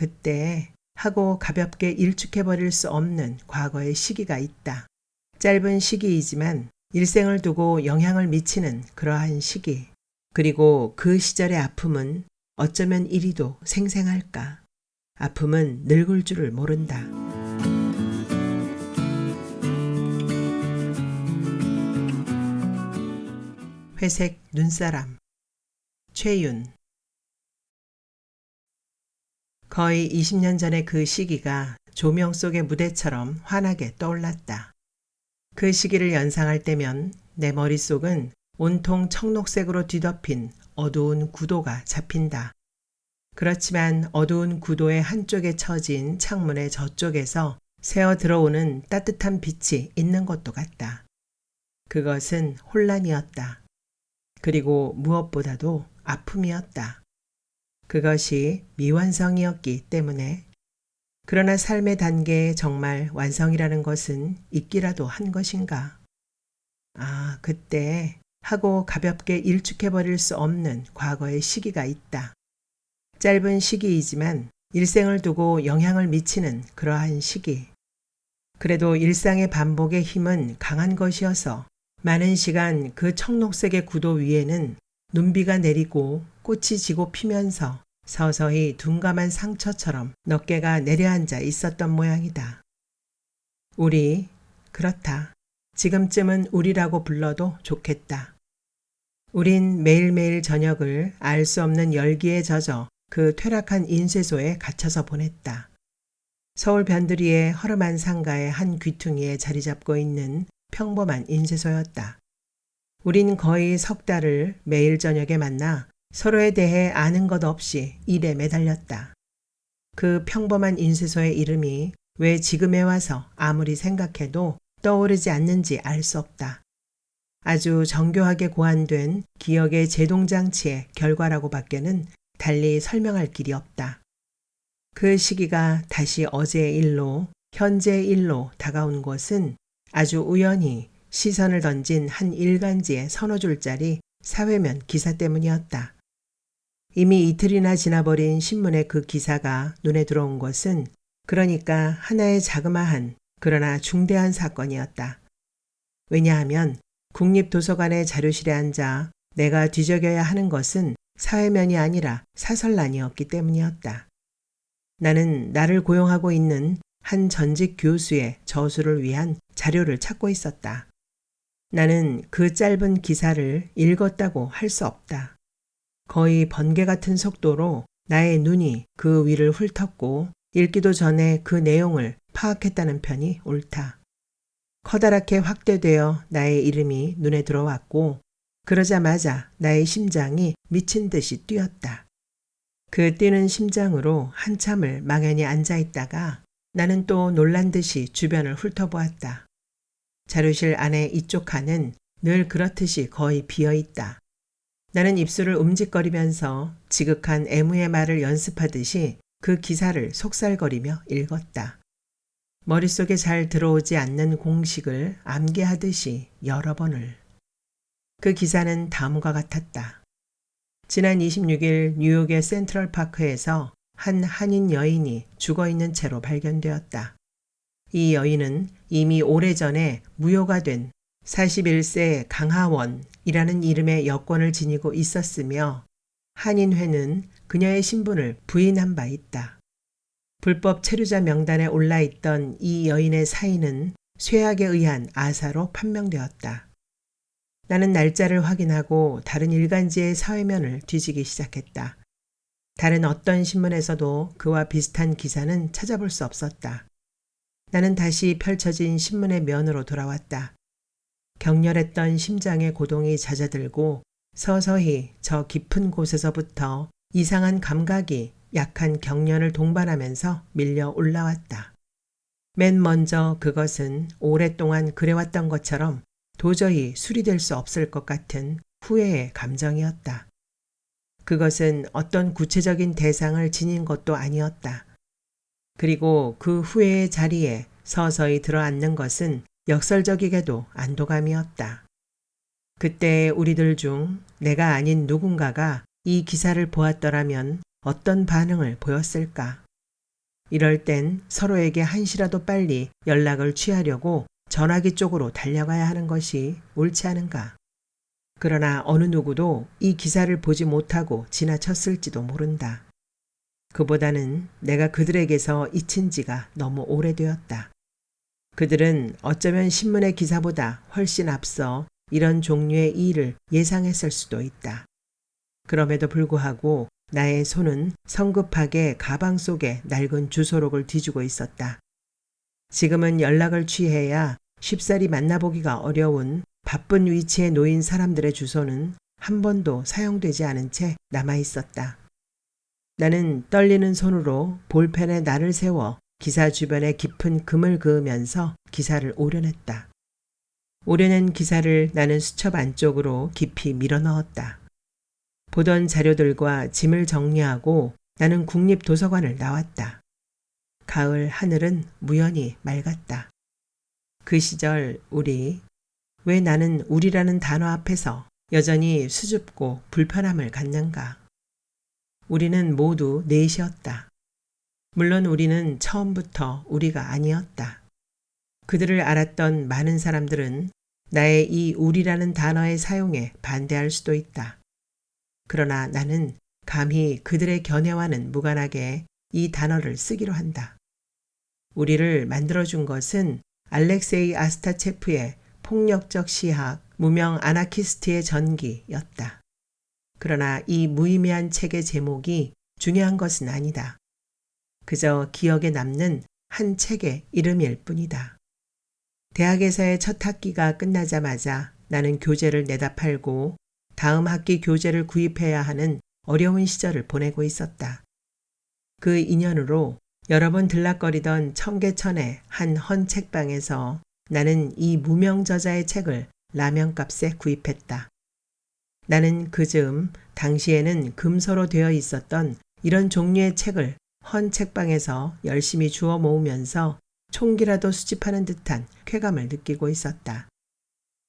그때 하고 가볍게 일축해버릴 수 없는 과거의 시기가 있다. 짧은 시기이지만 일생을 두고 영향을 미치는 그러한 시기. 그리고 그 시절의 아픔은 어쩌면 이리도 생생할까. 아픔은 늙을 줄을 모른다. 회색 눈사람. 최윤. 거의 20년 전의 그 시기가 조명 속의 무대처럼 환하게 떠올랐다. 그 시기를 연상할 때면 내 머릿속은 온통 청록색으로 뒤덮인 어두운 구도가 잡힌다. 그렇지만 어두운 구도의 한쪽에 처진 창문의 저쪽에서 새어 들어오는 따뜻한 빛이 있는 것도 같다. 그것은 혼란이었다. 그리고 무엇보다도 아픔이었다. 그것이 미완성이었기 때문에. 그러나 삶의 단계에 정말 완성이라는 것은 있기라도 한 것인가. 아, 그때 하고 가볍게 일축해버릴 수 없는 과거의 시기가 있다. 짧은 시기이지만 일생을 두고 영향을 미치는 그러한 시기. 그래도 일상의 반복의 힘은 강한 것이어서 많은 시간 그 청록색의 구도 위에는 눈비가 내리고 꽃이 지고 피면서 서서히 둔감한 상처처럼 몇 개가 내려앉아 있었던 모양이다. 우리, 그렇다. 지금쯤은 우리라고 불러도 좋겠다. 우린 매일매일 저녁을 알 수 없는 열기에 젖어 그 퇴락한 인쇄소에 갇혀서 보냈다. 서울 변두리의 허름한 상가의 한 귀퉁이에 자리 잡고 있는 평범한 인쇄소였다. 우린 거의 석 달을 매일 저녁에 만나 서로에 대해 아는 것 없이 일에 매달렸다. 그 평범한 인쇄소의 이름이 왜 지금에 와서 아무리 생각해도 떠오르지 않는지 알 수 없다. 아주 정교하게 고안된 기억의 제동장치의 결과라고 밖에는 달리 설명할 길이 없다. 그 시기가 다시 어제의 일로, 현재의 일로 다가온 것은 아주 우연히 시선을 던진 한 일간지의 서너 줄짜리 사회면 기사 때문이었다. 이미 이틀이나 지나버린 신문의 그 기사가 눈에 들어온 것은 그러니까 하나의 자그마한 그러나 중대한 사건이었다. 왜냐하면 국립도서관의 자료실에 앉아 내가 뒤적여야 하는 것은 사회면이 아니라 사설란이었기 때문이었다. 나는 나를 고용하고 있는 한 전직 교수의 저수를 위한 자료를 찾고 있었다. 나는 그 짧은 기사를 읽었다고 할 수 없다. 거의 번개 같은 속도로 나의 눈이 그 위를 훑었고 읽기도 전에 그 내용을 파악했다는 편이 옳다. 커다랗게 확대되어 나의 이름이 눈에 들어왔고 그러자마자 나의 심장이 미친 듯이 뛰었다. 그 뛰는 심장으로 한참을 망연히 앉아있다가 나는 또 놀란 듯이 주변을 훑어보았다. 자료실 안의 이쪽 칸은 늘 그렇듯이 거의 비어있다. 나는 입술을 움직거리면서 지극한 애무의 말을 연습하듯이 그 기사를 속살거리며 읽었다. 머릿속에 잘 들어오지 않는 공식을 암기하듯이 여러 번을. 그 기사는 다음과 같았다. 지난 26일 뉴욕의 센트럴파크에서 한 한인 여인이 죽어있는 채로 발견되었다. 이 여인은 이미 오래전에 무효가 된 41세 강하원이라는 이름의 여권을 지니고 있었으며 한인회는 그녀의 신분을 부인한 바 있다. 불법 체류자 명단에 올라있던 이 여인의 사인은 쇠약에 의한 아사로 판명되었다. 나는 날짜를 확인하고 다른 일간지의 사회면을 뒤지기 시작했다. 다른 어떤 신문에서도 그와 비슷한 기사는 찾아볼 수 없었다. 나는 다시 펼쳐진 신문의 면으로 돌아왔다. 격렬했던 심장의 고동이 잦아들고 서서히 저 깊은 곳에서부터 이상한 감각이 약한 경련을 동반하면서 밀려 올라왔다. 맨 먼저 그것은 오랫동안 그래왔던 것처럼 도저히 수리될 수 없을 것 같은 후회의 감정이었다. 그것은 어떤 구체적인 대상을 지닌 것도 아니었다. 그리고 그 후회의 자리에 서서히 들어앉는 것은 역설적이게도 안도감이었다. 그때 우리들 중 내가 아닌 누군가가 이 기사를 보았더라면 어떤 반응을 보였을까? 이럴 땐 서로에게 한시라도 빨리 연락을 취하려고 전화기 쪽으로 달려가야 하는 것이 옳지 않은가. 그러나 어느 누구도 이 기사를 보지 못하고 지나쳤을지도 모른다. 그보다는 내가 그들에게서 잊힌 지가 너무 오래되었다. 그들은 어쩌면 신문의 기사보다 훨씬 앞서 이런 종류의 일을 예상했을 수도 있다. 그럼에도 불구하고 나의 손은 성급하게 가방 속에 낡은 주소록을 뒤지고 있었다. 지금은 연락을 취해야 쉽사리 만나보기가 어려운 바쁜 위치에 놓인 사람들의 주소는 한 번도 사용되지 않은 채 남아 있었다. 나는 떨리는 손으로 볼펜에 날을 세워 기사 주변에 깊은 금을 그으면서 기사를 오려냈다. 오려낸 기사를 나는 수첩 안쪽으로 깊이 밀어넣었다. 보던 자료들과 짐을 정리하고 나는 국립도서관을 나왔다. 가을 하늘은 무연히 맑았다. 그 시절 왜 나는 우리라는 단어 앞에서 여전히 수줍고 불편함을 갖는가. 우리는 모두 넷이었다. 물론 우리는 처음부터 우리가 아니었다. 그들을 알았던 많은 사람들은 나의 이 우리라는 단어의 사용에 반대할 수도 있다. 그러나 나는 감히 그들의 견해와는 무관하게 이 단어를 쓰기로 한다. 우리를 만들어준 것은 알렉세이 아스타체프의 폭력적 시학, 무명 아나키스트의 전기였다. 그러나 이 무의미한 책의 제목이 중요한 것은 아니다. 그저 기억에 남는 한 책의 이름일 뿐이다. 대학에서의 첫 학기가 끝나자마자 나는 교재를 내다 팔고 다음 학기 교재를 구입해야 하는 어려운 시절을 보내고 있었다. 그 인연으로 여러 번 들락거리던 청계천의 한 헌 책방에서 나는 이 무명 저자의 책을 라면값에 구입했다. 나는 그즈음 당시에는 금서로 되어 있었던 이런 종류의 책을 헌 책방에서 열심히 주워 모으면서 총기라도 수집하는 듯한 쾌감을 느끼고 있었다.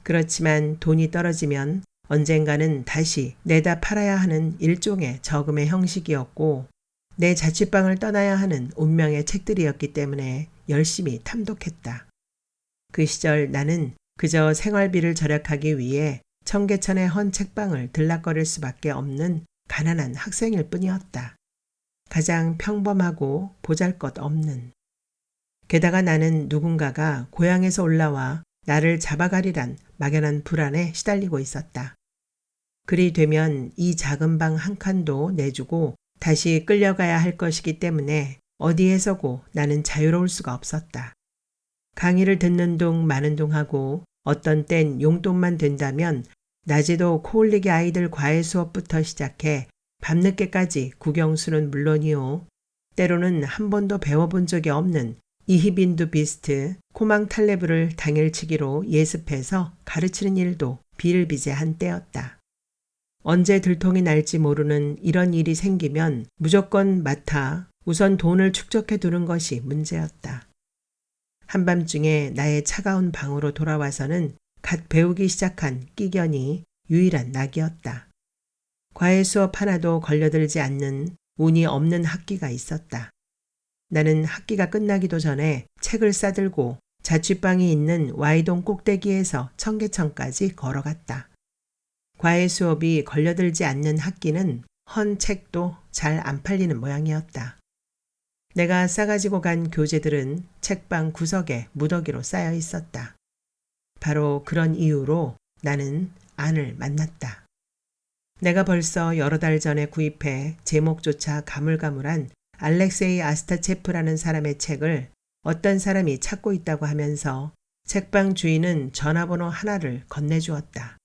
그렇지만 돈이 떨어지면 언젠가는 다시 내다 팔아야 하는 일종의 저금의 형식이었고 내 자취방을 떠나야 하는 운명의 책들이었기 때문에 열심히 탐독했다. 그 시절 나는 그저 생활비를 절약하기 위해 청계천의 헌 책방을 들락거릴 수밖에 없는 가난한 학생일 뿐이었다. 가장 평범하고 보잘것없는. 게다가 나는 누군가가 고향에서 올라와 나를 잡아가리란 막연한 불안에 시달리고 있었다. 그리 되면 이 작은 방 한 칸도 내주고 다시 끌려가야 할 것이기 때문에 어디에서고 나는 자유로울 수가 없었다. 강의를 듣는 둥 마는 둥 하고 어떤 땐 용돈만 된다면 낮에도 코올리기 아이들 과외 수업부터 시작해 밤늦게까지 국영수는 물론이요. 때로는 한 번도 배워본 적이 없는 이히빈두 비스트, 코망 탈레브를 당일치기로 예습해서 가르치는 일도 비일비재한 때였다. 언제 들통이 날지 모르는 이런 일이 생기면 무조건 맡아 우선 돈을 축적해 두는 것이 문제였다. 한밤중에 나의 차가운 방으로 돌아와서는 갓 배우기 시작한 끼견이 유일한 낙이었다. 과외 수업 하나도 걸려들지 않는 운이 없는 학기가 있었다. 나는 학기가 끝나기도 전에 책을 싸들고 자취방이 있는 Y동 꼭대기에서 청계천까지 걸어갔다. 과외 수업이 걸려들지 않는 학기는 헌 책도 잘 안 팔리는 모양이었다. 내가 싸가지고 간 교재들은 책방 구석에 무더기로 쌓여 있었다. 바로 그런 이유로 나는 안을 만났다. 내가 벌써 여러 달 전에 구입해 제목조차 가물가물한 알렉세이 아스타체프라는 사람의 책을 어떤 사람이 찾고 있다고 하면서 책방 주인은 전화번호 하나를 건네주었다.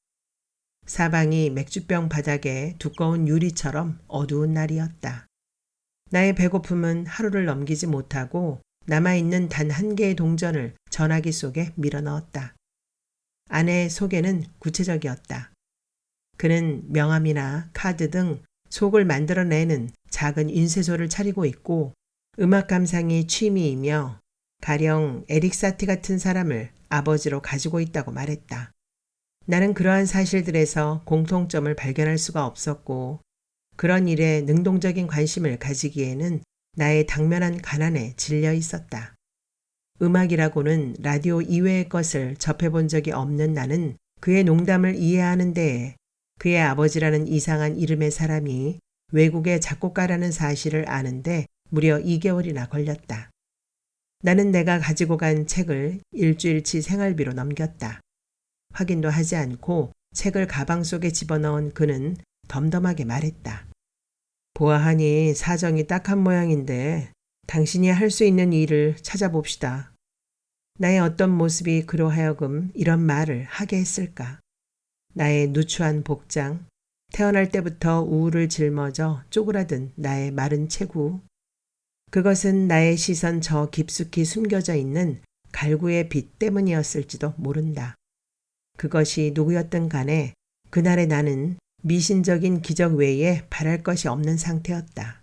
사방이 맥주병 바닥에 두꺼운 유리처럼 어두운 날이었다. 나의 배고픔은 하루를 넘기지 못하고 남아있는 단 한 개의 동전을 전화기 속에 밀어넣었다. 아내의 소개는 구체적이었다. 그는 명함이나 카드 등 속을 만들어내는 작은 인쇄소를 차리고 있고 음악 감상이 취미이며 가령 에릭 사티 같은 사람을 아버지로 가지고 있다고 말했다. 나는 그러한 사실들에서 공통점을 발견할 수가 없었고 그런 일에 능동적인 관심을 가지기에는 나의 당면한 가난에 질려 있었다. 음악이라고는 라디오 이외의 것을 접해본 적이 없는 나는 그의 농담을 이해하는 데에 그의 아버지라는 이상한 이름의 사람이 외국의 작곡가라는 사실을 아는데 무려 2개월이나 걸렸다. 나는 내가 가지고 간 책을 일주일치 생활비로 넘겼다. 확인도 하지 않고 책을 가방 속에 집어넣은 그는 덤덤하게 말했다. 보아하니 사정이 딱한 모양인데 당신이 할 수 있는 일을 찾아봅시다. 나의 어떤 모습이 그로 하여금 이런 말을 하게 했을까? 나의 누추한 복장, 태어날 때부터 우울을 짊어져 쪼그라든 나의 마른 체구, 그것은 나의 시선 저 깊숙이 숨겨져 있는 갈구의 빛 때문이었을지도 모른다. 그것이 누구였든 간에 그날의 나는 미신적인 기적 외에 바랄 것이 없는 상태였다.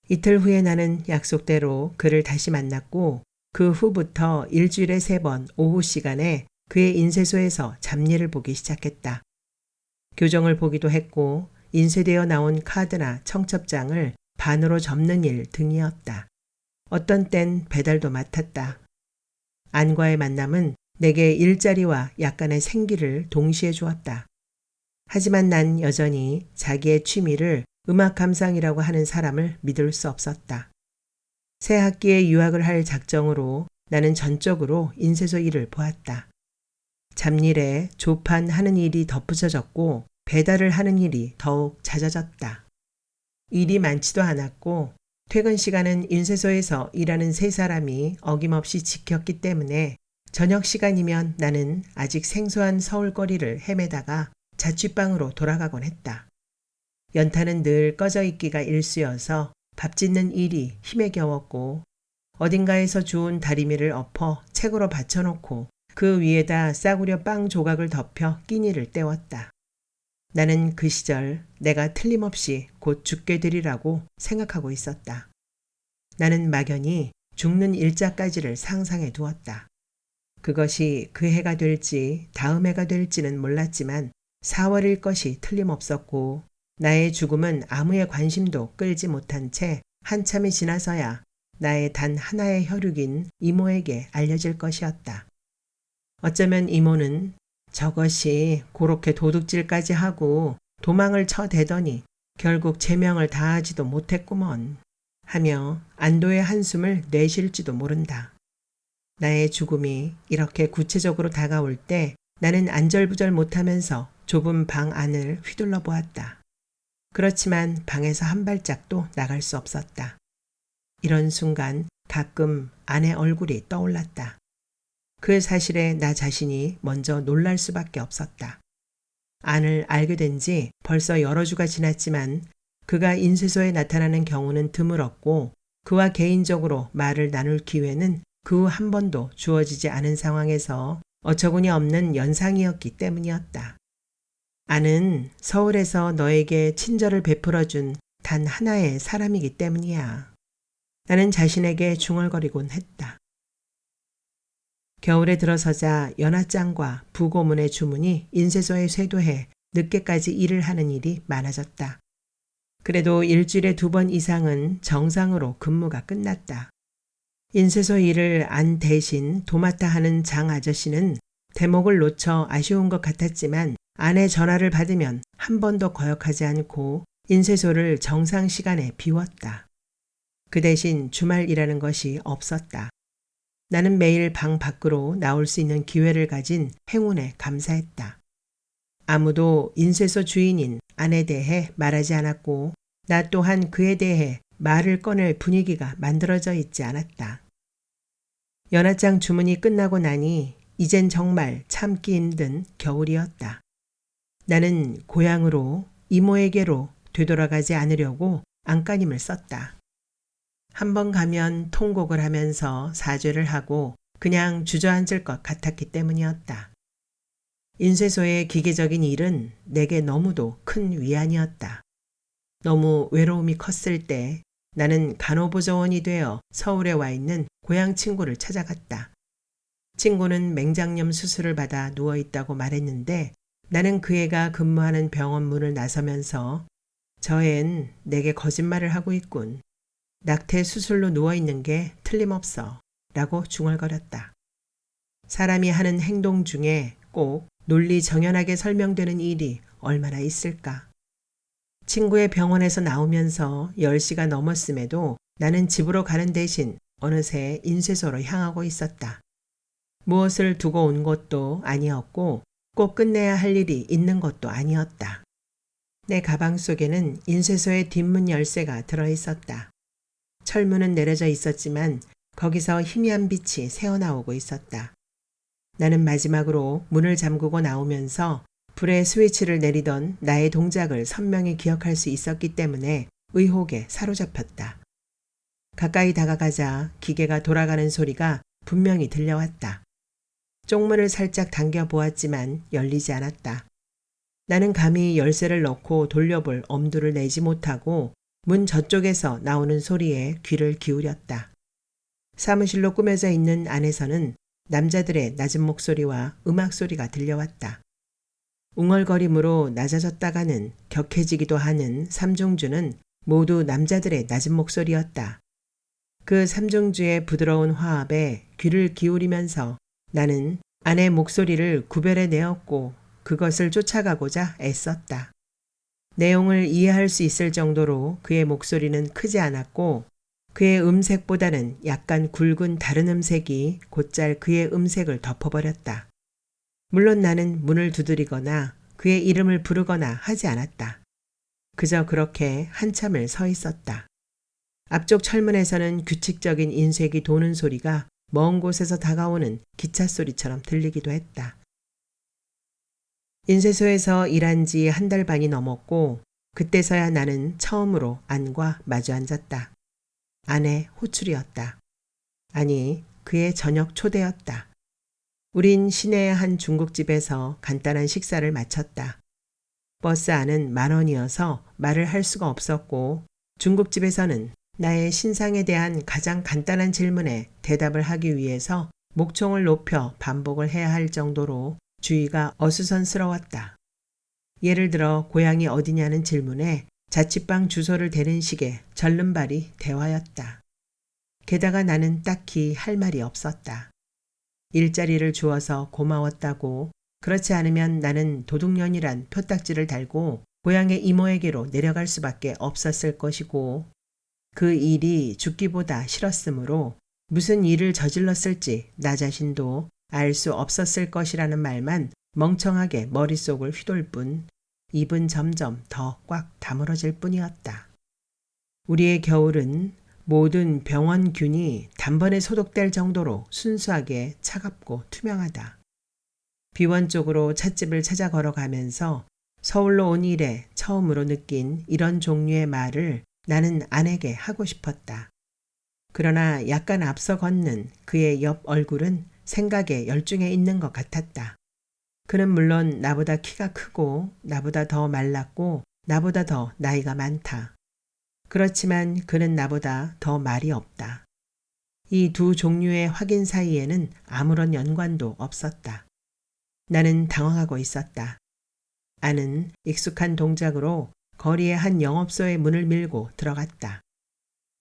이틀 후에 나는 약속대로 그를 다시 만났고 그 후부터 일주일에 3번 오후 시간에 그의 인쇄소에서 잡일을 보기 시작했다. 교정을 보기도 했고 인쇄되어 나온 카드나 청첩장을 반으로 접는 일 등이었다. 어떤 땐 배달도 맡았다. 안과의 만남은 내게 일자리와 약간의 생기를 동시에 주었다. 하지만 난 여전히 자기의 취미를 음악 감상이라고 하는 사람을 믿을 수 없었다. 새 학기에 유학을 할 작정으로 나는 전적으로 인쇄소 일을 보았다. 잡일에 조판하는 일이 덧붙여졌고 배달을 하는 일이 더욱 잦아졌다. 일이 많지도 않았고 퇴근 시간은 인쇄소에서 일하는 3사람이 어김없이 지켰기 때문에 저녁 시간이면 나는 아직 생소한 서울거리를 헤매다가 자취방으로 돌아가곤 했다. 연탄은 늘 꺼져 있기가 일쑤여서 밥 짓는 일이 힘에 겨웠고 어딘가에서 주운 다리미를 엎어 책으로 받쳐놓고 그 위에다 싸구려 빵 조각을 덮여 끼니를 때웠다. 나는 그 시절 내가 틀림없이 곧 죽게 되리라고 생각하고 있었다. 나는 막연히 죽는 일자까지를 상상해 두었다. 그것이 그 해가 될지 다음 해가 될지는 몰랐지만 4월일 것이 틀림없었고 나의 죽음은 아무의 관심도 끌지 못한 채 한참이 지나서야 나의 단 하나의 혈육인 이모에게 알려질 것이었다. 어쩌면 이모는 저것이 그렇게 도둑질까지 하고 도망을 쳐대더니 결국 제명을 다하지도 못했구먼 하며 안도의 한숨을 내쉴지도 모른다. 나의 죽음이 이렇게 구체적으로 다가올 때 나는 안절부절 못하면서 좁은 방 안을 휘둘러 보았다. 그렇지만 방에서 한 발짝도 나갈 수 없었다. 이런 순간 가끔 아내 얼굴이 떠올랐다. 그 사실에 나 자신이 먼저 놀랄 수밖에 없었다. 안을 알게 된 지 벌써 여러 주가 지났지만 그가 인쇄소에 나타나는 경우는 드물었고 그와 개인적으로 말을 나눌 기회는 그 후 한 번도 주어지지 않은 상황에서 어처구니 없는 연상이었기 때문이었다. 안은 서울에서 너에게 친절을 베풀어준 단 하나의 사람이기 때문이야. 나는 자신에게 중얼거리곤 했다. 겨울에 들어서자 연하장과 부고문의 주문이 인쇄소에 쇄도해 늦게까지 일을 하는 일이 많아졌다. 그래도 일주일에 2번 이상은 정상으로 근무가 끝났다. 인쇄소 일을 안 대신 도맡아 하는 장 아저씨는 대목을 놓쳐 아쉬운 것 같았지만 아내 전화를 받으면 한 번도 거역하지 않고 인쇄소를 정상 시간에 비웠다. 그 대신 주말 일하는 것이 없었다. 나는 매일 방 밖으로 나올 수 있는 기회를 가진 행운에 감사했다. 아무도 인쇄소 주인인 아내에 대해 말하지 않았고 나 또한 그에 대해 말을 꺼낼 분위기가 만들어져 있지 않았다. 연하장 주문이 끝나고 나니 이젠 정말 참기 힘든 겨울이었다. 나는 고향으로 이모에게로 되돌아가지 않으려고 안간힘을 썼다. 한번 가면 통곡을 하면서 사죄를 하고 그냥 주저앉을 것 같았기 때문이었다. 인쇄소의 기계적인 일은 내게 너무도 큰 위안이었다. 너무 외로움이 컸을 때 나는 간호보조원이 되어 서울에 와 있는 고향 친구를 찾아갔다. 친구는 맹장염 수술을 받아 누워있다고 말했는데 나는 그 애가 근무하는 병원 문을 나서면서 저 앤 내게 거짓말을 하고 있군. 낙태 수술로 누워있는 게 틀림없어 라고 중얼거렸다. 사람이 하는 행동 중에 꼭 논리 정연하게 설명되는 일이 얼마나 있을까. 친구의 병원에서 나오면서 10시가 넘었음에도 나는 집으로 가는 대신 어느새 인쇄소로 향하고 있었다. 무엇을 두고 온 것도 아니었고 꼭 끝내야 할 일이 있는 것도 아니었다. 내 가방 속에는 인쇄소의 뒷문 열쇠가 들어있었다. 철문은 내려져 있었지만 거기서 희미한 빛이 새어나오고 있었다. 나는 마지막으로 문을 잠그고 나오면서 불의 스위치를 내리던 나의 동작을 선명히 기억할 수 있었기 때문에 의혹에 사로잡혔다. 가까이 다가가자 기계가 돌아가는 소리가 분명히 들려왔다. 쪽문을 살짝 당겨 보았지만 열리지 않았다. 나는 감히 열쇠를 넣고 돌려볼 엄두를 내지 못하고 문 저쪽에서 나오는 소리에 귀를 기울였다. 사무실로 꾸며져 있는 안에서는 남자들의 낮은 목소리와 음악 소리가 들려왔다. 웅얼거림으로 낮아졌다가는 격해지기도 하는 삼중주는 모두 남자들의 낮은 목소리였다. 그 삼중주의 부드러운 화합에 귀를 기울이면서 나는 아내 목소리를 구별해 내었고 그것을 쫓아가고자 애썼다. 내용을 이해할 수 있을 정도로 그의 목소리는 크지 않았고 그의 음색보다는 약간 굵은 다른 음색이 곧잘 그의 음색을 덮어버렸다. 물론 나는 문을 두드리거나 그의 이름을 부르거나 하지 않았다. 그저 그렇게 한참을 서 있었다. 앞쪽 철문에서는 규칙적인 인쇄기 도는 소리가 먼 곳에서 다가오는 기차 소리처럼 들리기도 했다. 인쇄소에서 일한 지 1달 반이 넘었고 그때서야 나는 처음으로 안과 마주 앉았다. 안의 호출이었다. 아니, 그의 저녁 초대였다. 우린 시내의 한 중국집에서 간단한 식사를 마쳤다. 버스 안은 10,000원이어서 말을 할 수가 없었고 중국집에서는 나의 신상에 대한 가장 간단한 질문에 대답을 하기 위해서 목청을 높여 반복을 해야 할 정도로 주의가 어수선스러웠다. 예를 들어 고향이 어디냐는 질문에 자취방 주소를 대는 식의 절름발이 대화였다. 게다가 나는 딱히 할 말이 없었다. 일자리를 주어서 고마웠다고, 그렇지 않으면 나는 도둑년이란 표딱지를 달고 고향의 이모에게로 내려갈 수밖에 없었을 것이고 그 일이 죽기보다 싫었으므로 무슨 일을 저질렀을지 나 자신도 알 수 없었을 것이라는 말만 멍청하게 머릿속을 휘돌 뿐 입은 점점 더 꽉 다물어질 뿐이었다. 우리의 겨울은 모든 병원균이 단번에 소독될 정도로 순수하게 차갑고 투명하다. 비원 쪽으로 찻집을 찾아 걸어가면서 서울로 온 이래 처음으로 느낀 이런 종류의 말을 나는 아내게 하고 싶었다. 그러나 약간 앞서 걷는 그의 옆 얼굴은 생각에 열중해 있는 것 같았다. 그는 물론 나보다 키가 크고 나보다 더 말랐고 나보다 더 나이가 많다. 그렇지만 그는 나보다 더 말이 없다. 이 두 종류의 확인 사이에는 아무런 연관도 없었다. 나는 당황하고 있었다. 아는 익숙한 동작으로 거리의 한 영업소의 문을 밀고 들어갔다.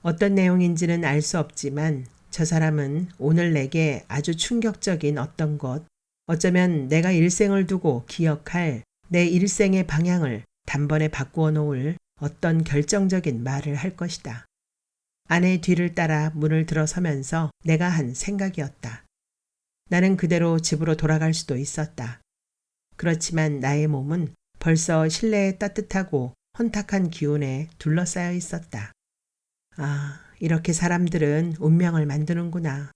어떤 내용인지는 알 수 없지만 저 사람은 오늘 내게 아주 충격적인 어떤 것, 어쩌면 내가 일생을 두고 기억할 내 일생의 방향을 단번에 바꾸어 놓을 어떤 결정적인 말을 할 것이다. 아내 뒤를 따라 문을 들어서면서 내가 한 생각이었다. 나는 그대로 집으로 돌아갈 수도 있었다. 그렇지만 나의 몸은 벌써 실내의 따뜻하고 혼탁한 기운에 둘러싸여 있었다. 아, 이렇게 사람들은 운명을 만드는구나.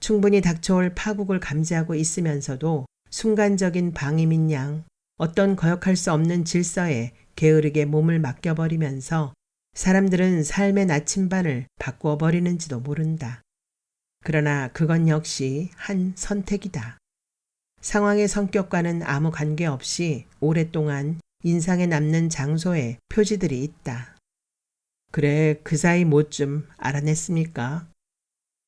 충분히 닥쳐올 파국을 감지하고 있으면서도 순간적인 방임인 양 어떤 거역할 수 없는 질서에 게으르게 몸을 맡겨버리면서 사람들은 삶의 나침반을 바꾸어 버리는지도 모른다. 그러나 그건 역시 한 선택이다. 상황의 성격과는 아무 관계없이 오랫동안 인상에 남는 장소에 표지들이 있다. 그래, 그 사이 뭐 좀 알아냈습니까?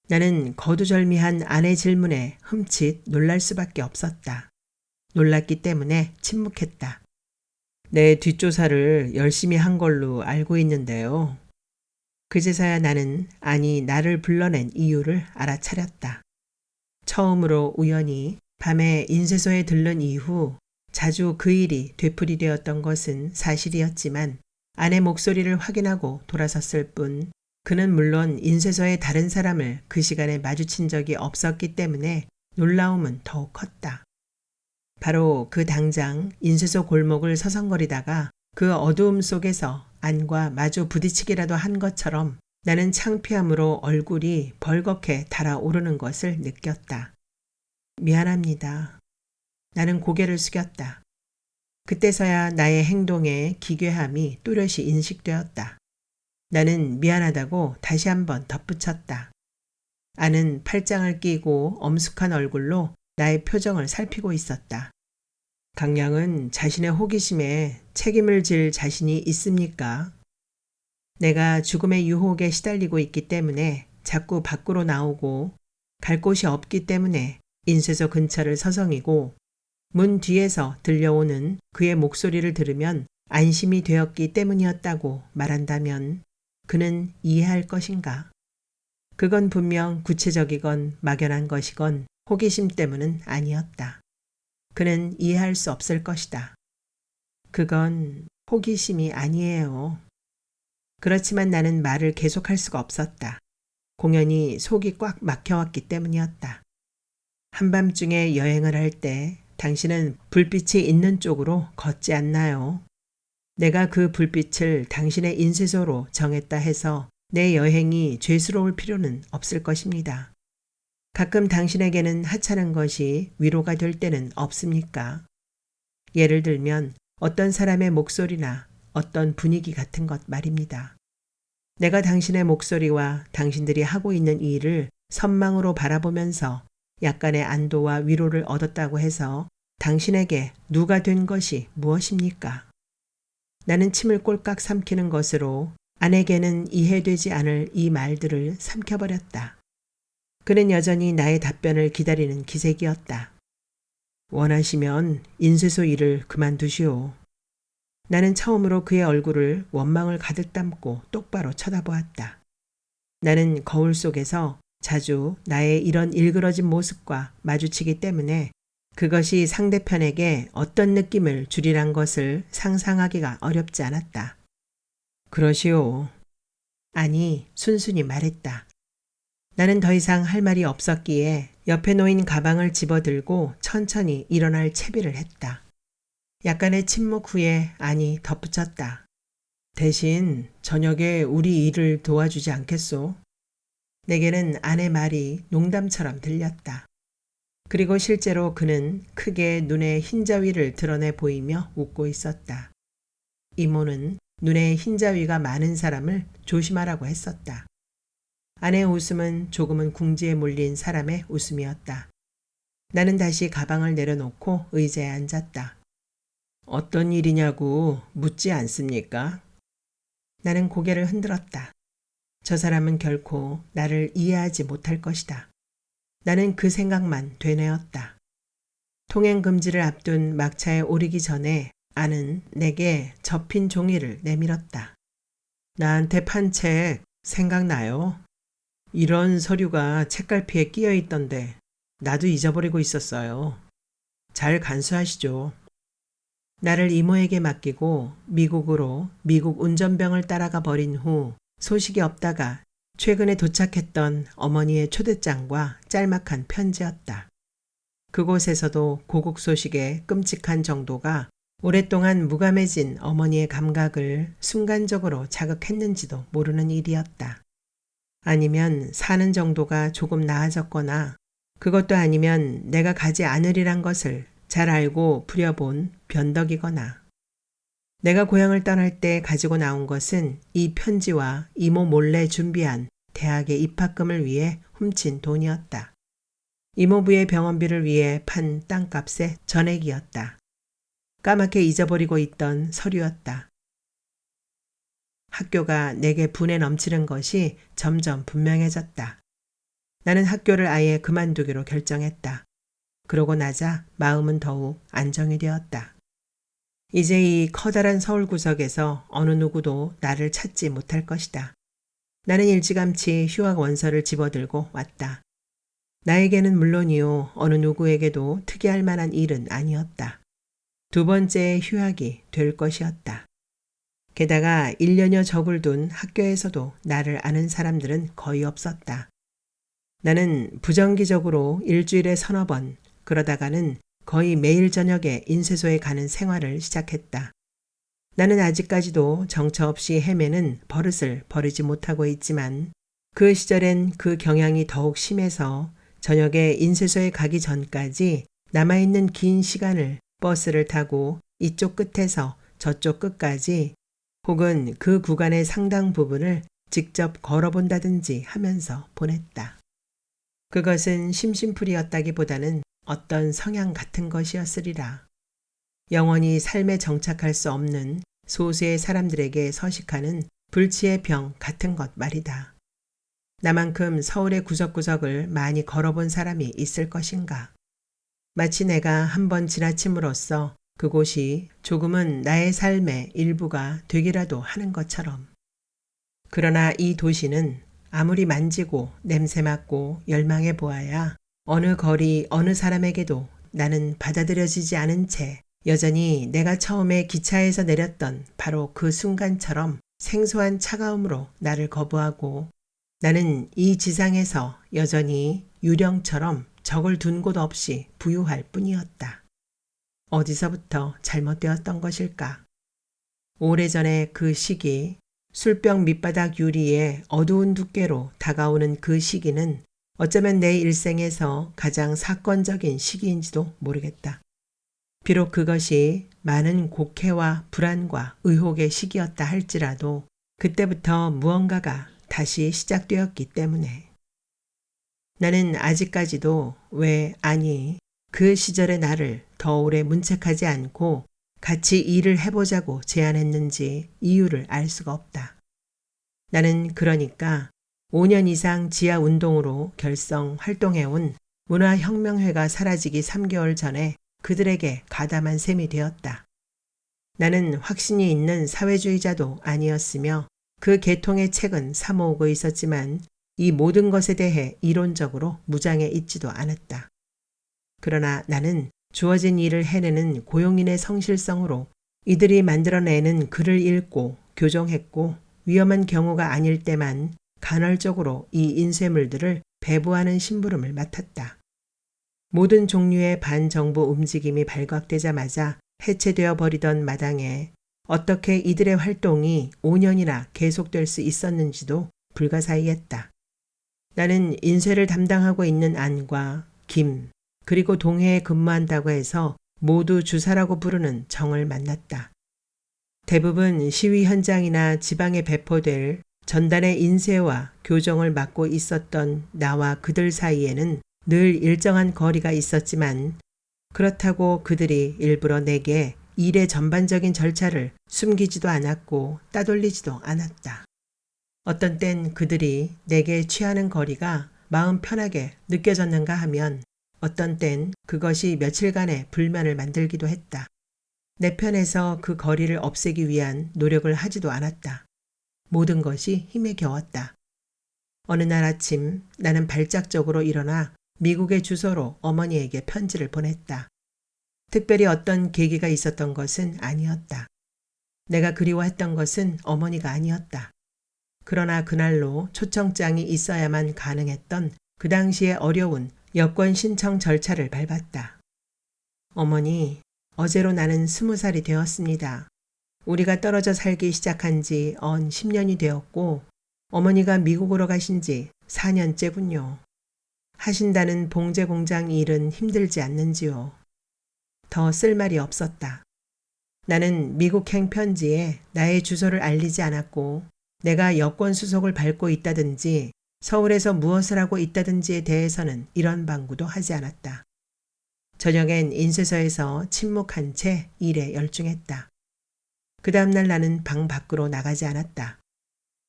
나는 거두절미한 아내 질문에 흠칫 놀랄 수밖에 없었다. 놀랐기 때문에 침묵했다. 내 뒷조사를 열심히 한 걸로 알고 있는데요. 그제서야 나는 나를 불러낸 이유를 알아차렸다. 처음으로 우연히 밤에 인쇄소에 들른 이후 자주 그 일이 되풀이되었던 것은 사실이었지만 아내 목소리를 확인하고 돌아섰을 뿐 그는 물론 인쇄소의 다른 사람을 그 시간에 마주친 적이 없었기 때문에 놀라움은 더욱 컸다. 바로 그 당장 인쇄소 골목을 서성거리다가 그 어두움 속에서 안과 마주 부딪히기라도 한 것처럼 나는 창피함으로 얼굴이 벌겋게 달아오르는 것을 느꼈다. 미안합니다. 나는 고개를 숙였다. 그때서야 나의 행동에 기괴함이 또렷이 인식되었다. 나는 미안하다고 다시 한번 덧붙였다. 안은 팔짱을 끼고 엄숙한 얼굴로 나의 표정을 살피고 있었다. 강량은 자신의 호기심에 책임을 질 자신이 있습니까? 내가 죽음의 유혹에 시달리고 있기 때문에 자꾸 밖으로 나오고 갈 곳이 없기 때문에 인쇄소 근처를 서성이고 문 뒤에서 들려오는 그의 목소리를 들으면 안심이 되었기 때문이었다고 말한다면 그는 이해할 것인가? 그건 분명 구체적이건 막연한 것이건 호기심 때문은 아니었다. 그는 이해할 수 없을 것이다. 그건 호기심이 아니에요. 그렇지만 나는 말을 계속할 수가 없었다. 공연히 속이 꽉 막혀왔기 때문이었다. 한밤중에 여행을 할 때 당신은 불빛이 있는 쪽으로 걷지 않나요? 내가 그 불빛을 당신의 인쇄소로 정했다 해서 내 여행이 죄스러울 필요는 없을 것입니다. 가끔 당신에게는 하찮은 것이 위로가 될 때는 없습니까? 예를 들면 어떤 사람의 목소리나 어떤 분위기 같은 것 말입니다. 내가 당신의 목소리와 당신들이 하고 있는 일을 선망으로 바라보면서 약간의 안도와 위로를 얻었다고 해서 당신에게 누가 된 것이 무엇입니까? 나는 침을 꼴깍 삼키는 것으로 아내에게는 이해되지 않을 이 말들을 삼켜버렸다. 그는 여전히 나의 답변을 기다리는 기색이었다. 원하시면 인쇄소 일을 그만두시오. 나는 처음으로 그의 얼굴을 원망을 가득 담고 똑바로 쳐다보았다. 나는 거울 속에서 자주 나의 이런 일그러진 모습과 마주치기 때문에 그것이 상대편에게 어떤 느낌을 주리란 것을 상상하기가 어렵지 않았다. 그러시오. 아니, 순순히 말했다. 나는 더 이상 할 말이 없었기에 옆에 놓인 가방을 집어들고 천천히 일어날 채비를 했다. 약간의 침묵 후에 아니 덧붙였다. 대신 저녁에 우리 일을 도와주지 않겠소? 내게는 아내 말이 농담처럼 들렸다. 그리고 실제로 그는 크게 눈에 흰자위를 드러내 보이며 웃고 있었다. 이모는 눈에 흰자위가 많은 사람을 조심하라고 했었다. 아내의 웃음은 조금은 궁지에 몰린 사람의 웃음이었다. 나는 다시 가방을 내려놓고 의자에 앉았다. 어떤 일이냐고 묻지 않습니까? 나는 고개를 흔들었다. 저 사람은 결코 나를 이해하지 못할 것이다. 나는 그 생각만 되뇌었다. 통행 금지를 앞둔 막차에 오르기 전에 아는 내게 접힌 종이를 내밀었다. 나한테 판 책 생각나요? 이런 서류가 책갈피에 끼어 있던데 나도 잊어버리고 있었어요. 잘 간수하시죠. 나를 이모에게 맡기고 미국으로 미국 운전병을 따라가 버린 후 소식이 없다가 최근에 도착했던 어머니의 초대장과 짤막한 편지였다. 그곳에서도 고국 소식의 끔찍한 정도가 오랫동안 무감해진 어머니의 감각을 순간적으로 자극했는지도 모르는 일이었다. 아니면 사는 정도가 조금 나아졌거나 그것도 아니면 내가 가지 않으리란 것을 잘 알고 부려본 변덕이거나 내가 고향을 떠날 때 가지고 나온 것은 이 편지와 이모 몰래 준비한 대학의 입학금을 위해 훔친 돈이었다. 이모부의 병원비를 위해 판 땅값의 전액이었다. 까맣게 잊어버리고 있던 서류였다. 학교가 내게 분에 넘치는 것이 점점 분명해졌다. 나는 학교를 아예 그만두기로 결정했다. 그러고 나자 마음은 더욱 안정이 되었다. 이제 이 커다란 서울 구석에서 어느 누구도 나를 찾지 못할 것이다. 나는 일찌감치 휴학 원서를 집어들고 왔다. 나에게는 물론이요 어느 누구에게도 특이할 만한 일은 아니었다. 두 번째의 휴학이 될 것이었다. 게다가 1년여 적을 둔 학교에서도 나를 아는 사람들은 거의 없었다. 나는 부정기적으로 일주일에 서너 번, 그러다가는 거의 매일 저녁에 인쇄소에 가는 생활을 시작했다. 나는 아직까지도 정처 없이 헤매는 버릇을 버리지 못하고 있지만 그 시절엔 그 경향이 더욱 심해서 저녁에 인쇄소에 가기 전까지 남아있는 긴 시간을 버스를 타고 이쪽 끝에서 저쪽 끝까지 혹은 그 구간의 상당 부분을 직접 걸어본다든지 하면서 보냈다. 그것은 심심풀이였다기보다는 어떤 성향 같은 것이었으리라. 영원히 삶에 정착할 수 없는 소수의 사람들에게 서식하는 불치의 병 같은 것 말이다. 나만큼 서울의 구석구석을 많이 걸어본 사람이 있을 것인가. 마치 내가 한번 지나침으로써 그곳이 조금은 나의 삶의 일부가 되기라도 하는 것처럼. 그러나 이 도시는 아무리 만지고 냄새 맡고 열망해 보아야 어느 거리 어느 사람에게도 나는 받아들여지지 않은 채 여전히 내가 처음에 기차에서 내렸던 바로 그 순간처럼 생소한 차가움으로 나를 거부하고 나는 이 지상에서 여전히 유령처럼 적을 둔 곳 없이 부유할 뿐이었다. 어디서부터 잘못되었던 것일까? 오래전에 그 시기, 술병 밑바닥 유리에 어두운 두께로 다가오는 그 시기는 어쩌면 내 일생에서 가장 사건적인 시기인지도 모르겠다. 비록 그것이 많은 곡해와 불안과 의혹의 시기였다 할지라도 그때부터 무언가가 다시 시작되었기 때문에 나는 아직까지도 그 시절의 나를 더 오래 문책하지 않고 같이 일을 해보자고 제안했는지 이유를 알 수가 없다. 나는 그러니까 5년 이상 지하운동으로 결성 활동해온 문화혁명회가 사라지기 3개월 전에 그들에게 가담한 셈이 되었다. 나는 확신이 있는 사회주의자도 아니었으며 그 계통의 책은 사모으고 있었지만 이 모든 것에 대해 이론적으로 무장해 있지도 않았다. 그러나 나는 주어진 일을 해내는 고용인의 성실성으로 이들이 만들어내는 글을 읽고 교정했고 위험한 경우가 아닐 때만 간헐적으로 이 인쇄물들을 배부하는 심부름을 맡았다. 모든 종류의 반정부 움직임이 발각되자마자 해체되어 버리던 마당에 어떻게 이들의 활동이 5년이나 계속될 수 있었는지도 불가사의했다. 나는 인쇄를 담당하고 있는 안과 김, 그리고 동해에 근무한다고 해서 모두 주사라고 부르는 정을 만났다. 대부분 시위 현장이나 지방에 배포될 전단의 인쇄와 교정을 맡고 있었던 나와 그들 사이에는 늘 일정한 거리가 있었지만 그렇다고 그들이 일부러 내게 일의 전반적인 절차를 숨기지도 않았고 따돌리지도 않았다. 어떤 땐 그들이 내게 취하는 거리가 마음 편하게 느껴졌는가 하면 어떤 땐 그것이 며칠간의 불만을 만들기도 했다. 내 편에서 그 거리를 없애기 위한 노력을 하지도 않았다. 모든 것이 힘에 겨웠다. 어느 날 아침 나는 발작적으로 일어나 미국의 주소로 어머니에게 편지를 보냈다. 특별히 어떤 계기가 있었던 것은 아니었다. 내가 그리워했던 것은 어머니가 아니었다. 그러나 그날로 초청장이 있어야만 가능했던 그 당시에 어려운 여권 신청 절차를 밟았다. 어머니, 어제로 나는 20살이 되었습니다. 우리가 떨어져 살기 시작한 지 언 10년이 되었고 어머니가 미국으로 가신 지 4년째군요. 하신다는 봉제 공장 일은 힘들지 않는지요. 더 쓸 말이 없었다. 나는 미국행 편지에 나의 주소를 알리지 않았고 내가 여권 수속을 밟고 있다든지 서울에서 무엇을 하고 있다든지에 대해서는 이런 방구도 하지 않았다. 저녁엔 인쇄소에서 침묵한 채 일에 열중했다. 그 다음날 나는 방 밖으로 나가지 않았다.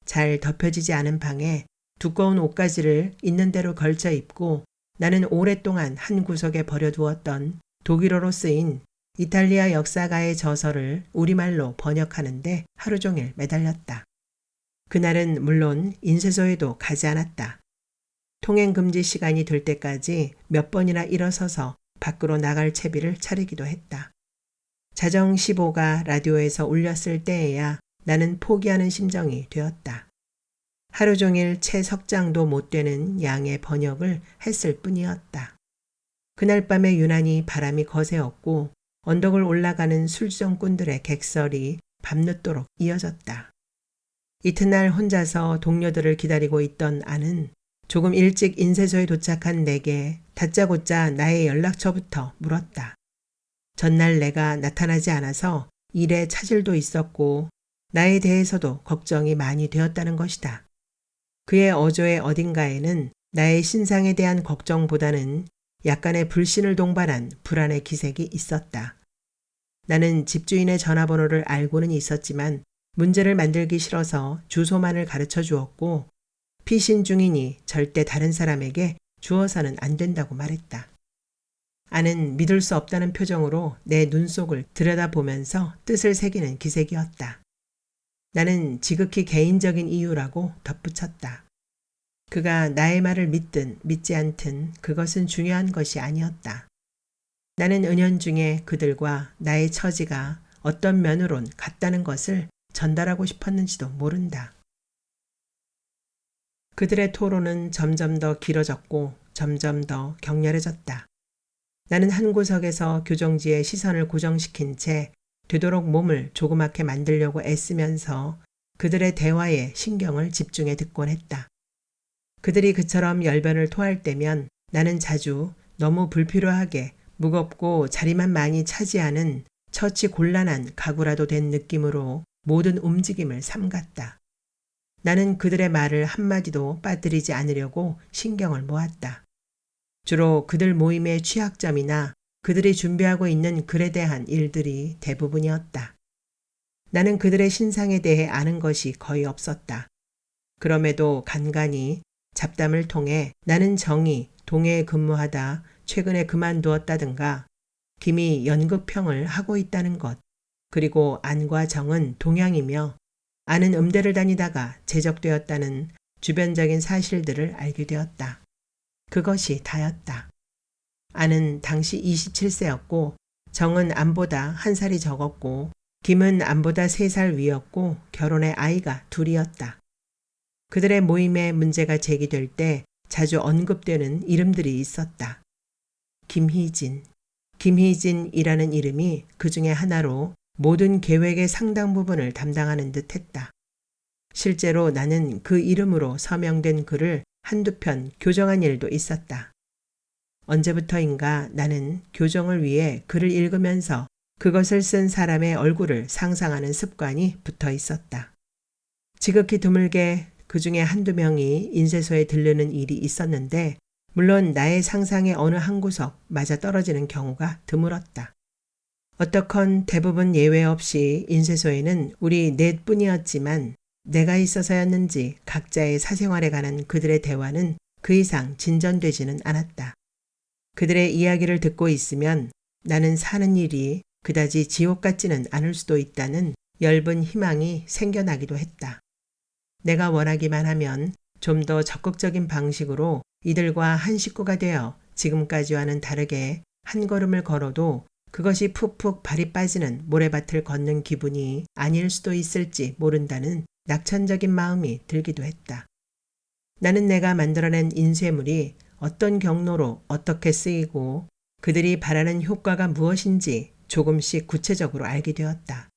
잘 덮여지지 않은 방에 두꺼운 옷가지를 있는 대로 걸쳐 입고 나는 오랫동안 한 구석에 버려두었던 독일어로 쓰인 이탈리아 역사가의 저서를 우리말로 번역하는데 하루 종일 매달렸다. 그날은 물론 인쇄소에도 가지 않았다. 통행금지 시간이 될 때까지 몇 번이나 일어서서 밖으로 나갈 채비를 차리기도 했다. 자정 15가 라디오에서 울렸을 때에야 나는 포기하는 심정이 되었다. 하루 종일 채 석 장도 못 되는 양의 번역을 했을 뿐이었다. 그날 밤에 유난히 바람이 거세었고 언덕을 올라가는 술정꾼들의 객설이 밤늦도록 이어졌다. 이튿날 혼자서 동료들을 기다리고 있던 아는 조금 일찍 인쇄소에 도착한 내게 다짜고짜 나의 연락처부터 물었다. 전날 내가 나타나지 않아서 일에 차질도 있었고 나에 대해서도 걱정이 많이 되었다는 것이다. 그의 어조의 어딘가에는 나의 신상에 대한 걱정보다는 약간의 불신을 동반한 불안의 기색이 있었다. 나는 집주인의 전화번호를 알고는 있었지만 문제를 만들기 싫어서 주소만을 가르쳐 주었고 피신 중이니 절대 다른 사람에게 주어서는 안 된다고 말했다. 아는 믿을 수 없다는 표정으로 내 눈속을 들여다보면서 뜻을 새기는 기색이었다. 나는 지극히 개인적인 이유라고 덧붙였다. 그가 나의 말을 믿든 믿지 않든 그것은 중요한 것이 아니었다. 나는 은연중에 그들과 나의 처지가 어떤 면으론 같다는 것을 전달하고 싶었는지도 모른다. 그들의 토론은 점점 더 길어졌고 점점 더 격렬해졌다. 나는 한 구석에서 교정지의 시선을 고정시킨 채 되도록 몸을 조그맣게 만들려고 애쓰면서 그들의 대화에 신경을 집중해 듣곤 했다. 그들이 그처럼 열변을 토할 때면 나는 자주 너무 불필요하게 무겁고 자리만 많이 차지하는 처치 곤란한 가구라도 된 느낌으로 모든 움직임을 삼갔다. 나는 그들의 말을 한마디도 빠뜨리지 않으려고 신경을 모았다. 주로 그들 모임의 취약점이나 그들이 준비하고 있는 글에 대한 일들이 대부분이었다. 나는 그들의 신상에 대해 아는 것이 거의 없었다. 그럼에도 간간히 잡담을 통해 나는 정이 동해에 근무하다 최근에 그만두었다든가 김이 연극평을 하고 있다는 것, 그리고 안과 정은 동양이며 아는 음대를 다니다가 제적되었다는 주변적인 사실들을 알게 되었다. 그것이 다였다. 아는 당시 27세였고 정은 안보다 1살이 적었고 김은 안보다 3살 위였고 결혼해 아이가 2이었다. 그들의 모임에 문제가 제기될 때 자주 언급되는 이름들이 있었다. 김희진이라는 이름이 그 중에 하나로 모든 계획의 상당 부분을 담당하는 듯 했다. 실제로 나는 그 이름으로 서명된 글을 한두 편 교정한 일도 있었다. 언제부터인가 나는 교정을 위해 글을 읽으면서 그것을 쓴 사람의 얼굴을 상상하는 습관이 붙어 있었다. 지극히 드물게 그 중에 한두 명이 인쇄소에 들르는 일이 있었는데 물론 나의 상상의 어느 한 구석 맞아 떨어지는 경우가 드물었다. 어떻건 대부분 예외 없이 인쇄소에는 우리 넷뿐이었지만 내가 있어서였는지 각자의 사생활에 관한 그들의 대화는 그 이상 진전되지는 않았다. 그들의 이야기를 듣고 있으면 나는 사는 일이 그다지 지옥 같지는 않을 수도 있다는 엷은 희망이 생겨나기도 했다. 내가 원하기만 하면 좀 더 적극적인 방식으로 이들과 한 식구가 되어 지금까지와는 다르게 한 걸음을 걸어도 그것이 푹푹 발이 빠지는 모래밭을 걷는 기분이 아닐 수도 있을지 모른다는 낙천적인 마음이 들기도 했다. 나는 내가 만들어낸 인쇄물이 어떤 경로로 어떻게 쓰이고 그들이 바라는 효과가 무엇인지 조금씩 구체적으로 알게 되었다.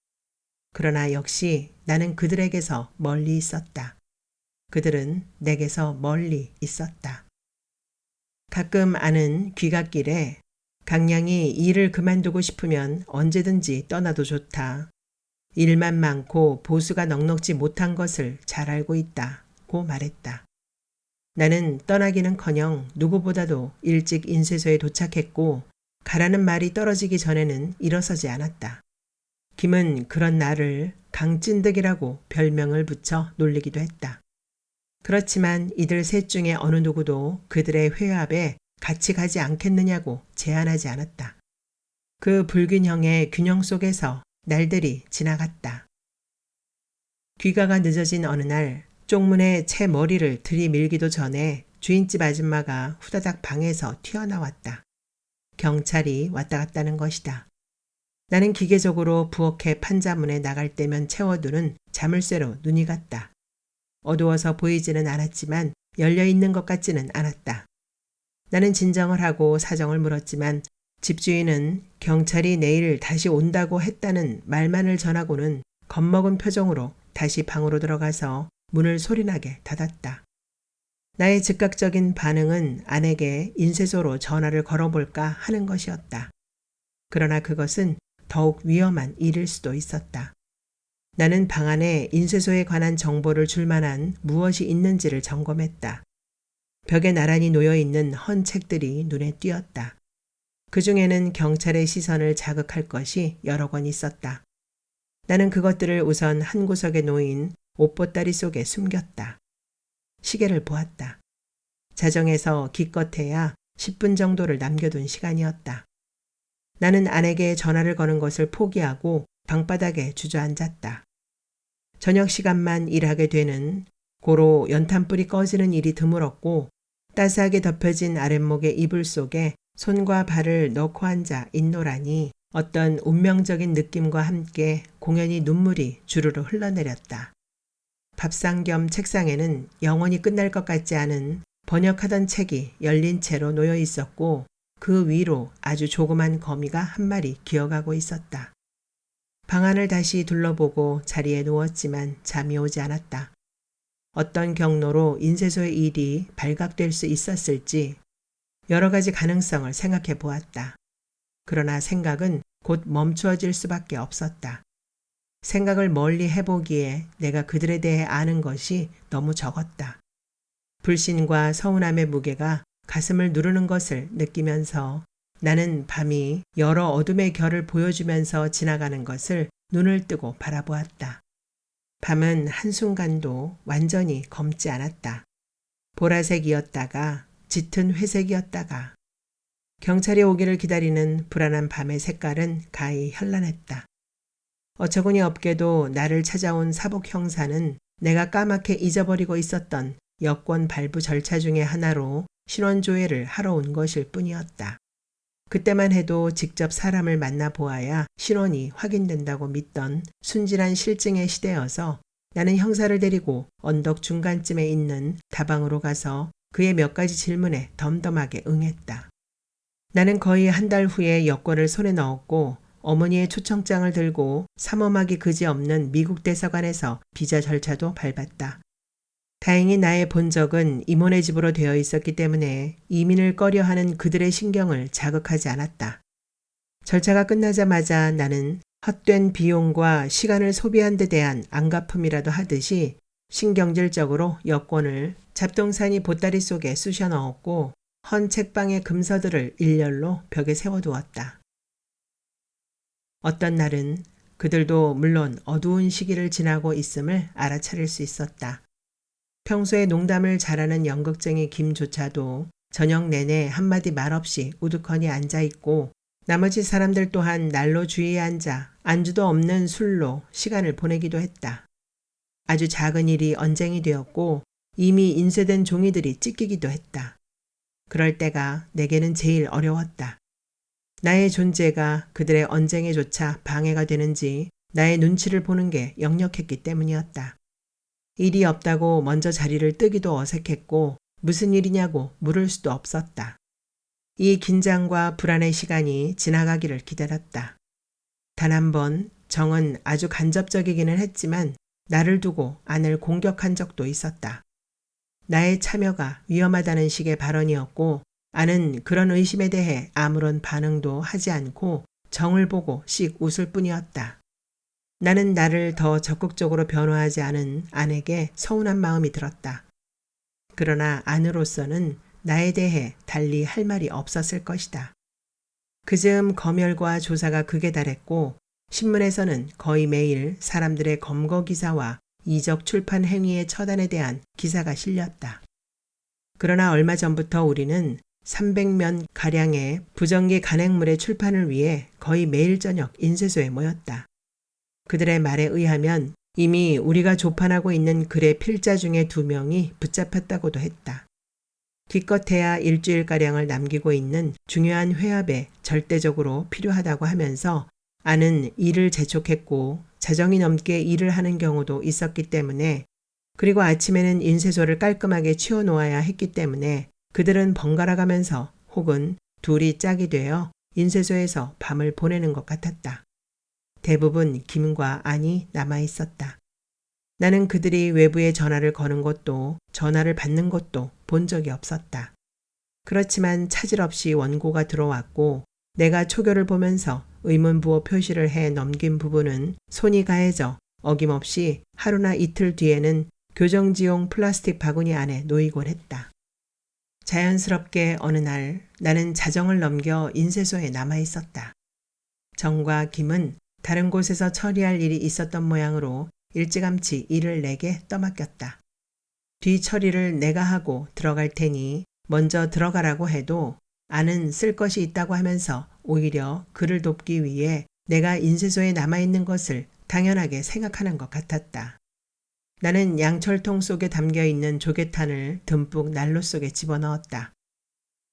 그러나 역시 나는 그들에게서 멀리 있었다. 그들은 내게서 멀리 있었다. 가끔 아는 귀갓길에 강량이 일을 그만두고 싶으면 언제든지 떠나도 좋다. 일만 많고 보수가 넉넉지 못한 것을 잘 알고 있다고 말했다. 나는 떠나기는커녕 누구보다도 일찍 인쇄소에 도착했고 가라는 말이 떨어지기 전에는 일어서지 않았다. 김은 그런 나를 강찐득이라고 별명을 붙여 놀리기도 했다. 그렇지만 이들 셋 중에 어느 누구도 그들의 회합에 같이 가지 않겠느냐고 제안하지 않았다. 그 불균형의 균형 속에서 날들이 지나갔다. 귀가가 늦어진 어느 날 쪽문에 채 머리를 들이밀기도 전에 주인집 아줌마가 후다닥 방에서 튀어나왔다. 경찰이 왔다 갔다는 것이다. 나는 기계적으로 부엌에 판자문에 나갈 때면 채워두는 자물쇠로 눈이 갔다. 어두워서 보이지는 않았지만 열려있는 것 같지는 않았다. 나는 진정을 하고 사정을 물었지만 집주인은 경찰이 내일 다시 온다고 했다는 말만을 전하고는 겁먹은 표정으로 다시 방으로 들어가서 문을 소리나게 닫았다. 나의 즉각적인 반응은 아내에게 인쇄소로 전화를 걸어볼까 하는 것이었다. 그러나 그것은 더욱 위험한 일일 수도 있었다. 나는 방 안에 인쇄소에 관한 정보를 줄 만한 무엇이 있는지를 점검했다. 벽에 나란히 놓여있는 헌 책들이 눈에 띄었다. 그 중에는 경찰의 시선을 자극할 것이 여러 권 있었다. 나는 그것들을 우선 한 구석에 놓인 옷보따리 속에 숨겼다. 시계를 보았다. 자정에서 기껏해야 10분 정도를 남겨둔 시간이었다. 나는 아내에게 전화를 거는 것을 포기하고 방바닥에 주저앉았다. 저녁 시간만 일하게 되는 고로 연탄불이 꺼지는 일이 드물었고 따스하게 덮여진 아랫목의 이불 속에 손과 발을 넣고 앉아 있노라니 어떤 운명적인 느낌과 함께 공연히 눈물이 주르르 흘러내렸다. 밥상 겸 책상에는 영원히 끝날 것 같지 않은 번역하던 책이 열린 채로 놓여 있었고 그 위로 아주 조그만 거미가 한 마리 기어가고 있었다. 방안을 다시 둘러보고 자리에 누웠지만 잠이 오지 않았다. 어떤 경로로 인쇄소의 일이 발각될 수 있었을지 여러 가지 가능성을 생각해 보았다. 그러나 생각은 곧 멈추어질 수밖에 없었다. 생각을 멀리 해보기에 내가 그들에 대해 아는 것이 너무 적었다. 불신과 서운함의 무게가 가슴을 누르는 것을 느끼면서 나는 밤이 여러 어둠의 결을 보여주면서 지나가는 것을 눈을 뜨고 바라보았다. 밤은 한순간도 완전히 검지 않았다. 보라색이었다가 짙은 회색이었다가 경찰이 오기를 기다리는 불안한 밤의 색깔은 가히 현란했다. 어처구니 없게도 나를 찾아온 사복 형사는 내가 까맣게 잊어버리고 있었던 여권 발부 절차 중의 하나로 신원 조회를 하러 온 것일 뿐이었다. 그때만 해도 직접 사람을 만나보아야 신원이 확인된다고 믿던 순진한 실증의 시대여서 나는 형사를 데리고 언덕 중간쯤에 있는 다방으로 가서 그의 몇 가지 질문에 덤덤하게 응했다. 나는 거의 한 달 후에 여권을 손에 넣었고 어머니의 초청장을 들고 삼엄하기 그지없는 미국 대사관에서 비자 절차도 밟았다. 다행히 나의 본적은 이모네 집으로 되어 있었기 때문에 이민을 꺼려하는 그들의 신경을 자극하지 않았다. 절차가 끝나자마자 나는 헛된 비용과 시간을 소비한 데 대한 안갚음이라도 하듯이 신경질적으로 여권을 잡동사니 보따리 속에 쑤셔 넣었고 헌 책방의 금서들을 일렬로 벽에 세워두었다. 어떤 날은 그들도 물론 어두운 시기를 지나고 있음을 알아차릴 수 있었다. 평소에 농담을 잘하는 연극쟁이 김조차도 저녁 내내 한마디 말 없이 우두커니 앉아있고 나머지 사람들 또한 난로 주위에 앉아 안주도 없는 술로 시간을 보내기도 했다. 아주 작은 일이 언쟁이 되었고 이미 인쇄된 종이들이 찢기기도 했다. 그럴 때가 내게는 제일 어려웠다. 나의 존재가 그들의 언쟁에조차 방해가 되는지 나의 눈치를 보는 게 역력했기 때문이었다. 일이 없다고 먼저 자리를 뜨기도 어색했고 무슨 일이냐고 물을 수도 없었다. 이 긴장과 불안의 시간이 지나가기를 기다렸다. 단 한 번 정은 아주 간접적이기는 했지만 나를 두고 안을 공격한 적도 있었다. 나의 참여가 위험하다는 식의 발언이었고 안은 그런 의심에 대해 아무런 반응도 하지 않고 정을 보고 씩 웃을 뿐이었다. 나는 나를 더 적극적으로 변호하지 않은 안에게 서운한 마음이 들었다. 그러나 안으로서는 나에 대해 달리 할 말이 없었을 것이다. 그즈음 검열과 조사가 극에 달했고 신문에서는 거의 매일 사람들의 검거 기사와 이적 출판 행위의 처단에 대한 기사가 실렸다. 그러나 얼마 전부터 우리는 300면 가량의 부정기 간행물의 출판을 위해 거의 매일 저녁 인쇄소에 모였다. 그들의 말에 의하면 이미 우리가 조판하고 있는 글의 필자 중에 2명이 붙잡혔다고도 했다. 기껏해야 일주일가량을 남기고 있는 중요한 회합에 절대적으로 필요하다고 하면서 안은 일을 재촉했고 자정이 넘게 일을 하는 경우도 있었기 때문에, 그리고 아침에는 인쇄소를 깔끔하게 치워놓아야 했기 때문에 그들은 번갈아 가면서 혹은 둘이 짝이 되어 인쇄소에서 밤을 보내는 것 같았다. 대부분 김과 안이 남아 있었다. 나는 그들이 외부에 전화를 거는 것도 전화를 받는 것도 본 적이 없었다. 그렇지만 차질 없이 원고가 들어왔고 내가 초교를 보면서 의문부호 표시를 해 넘긴 부분은 손이 가해져 어김없이 하루나 이틀 뒤에는 교정지용 플라스틱 바구니 안에 놓이곤 했다. 자연스럽게 어느 날 나는 자정을 넘겨 인쇄소에 남아 있었다. 정과 김은 다른 곳에서 처리할 일이 있었던 모양으로 일찌감치 일을 내게 떠맡겼다. 뒤 처리를 내가 하고 들어갈 테니 먼저 들어가라고 해도 안은 쓸 것이 있다고 하면서 오히려 그를 돕기 위해 내가 인쇄소에 남아있는 것을 당연하게 생각하는 것 같았다. 나는 양철통 속에 담겨있는 조개탄을 듬뿍 난로 속에 집어넣었다.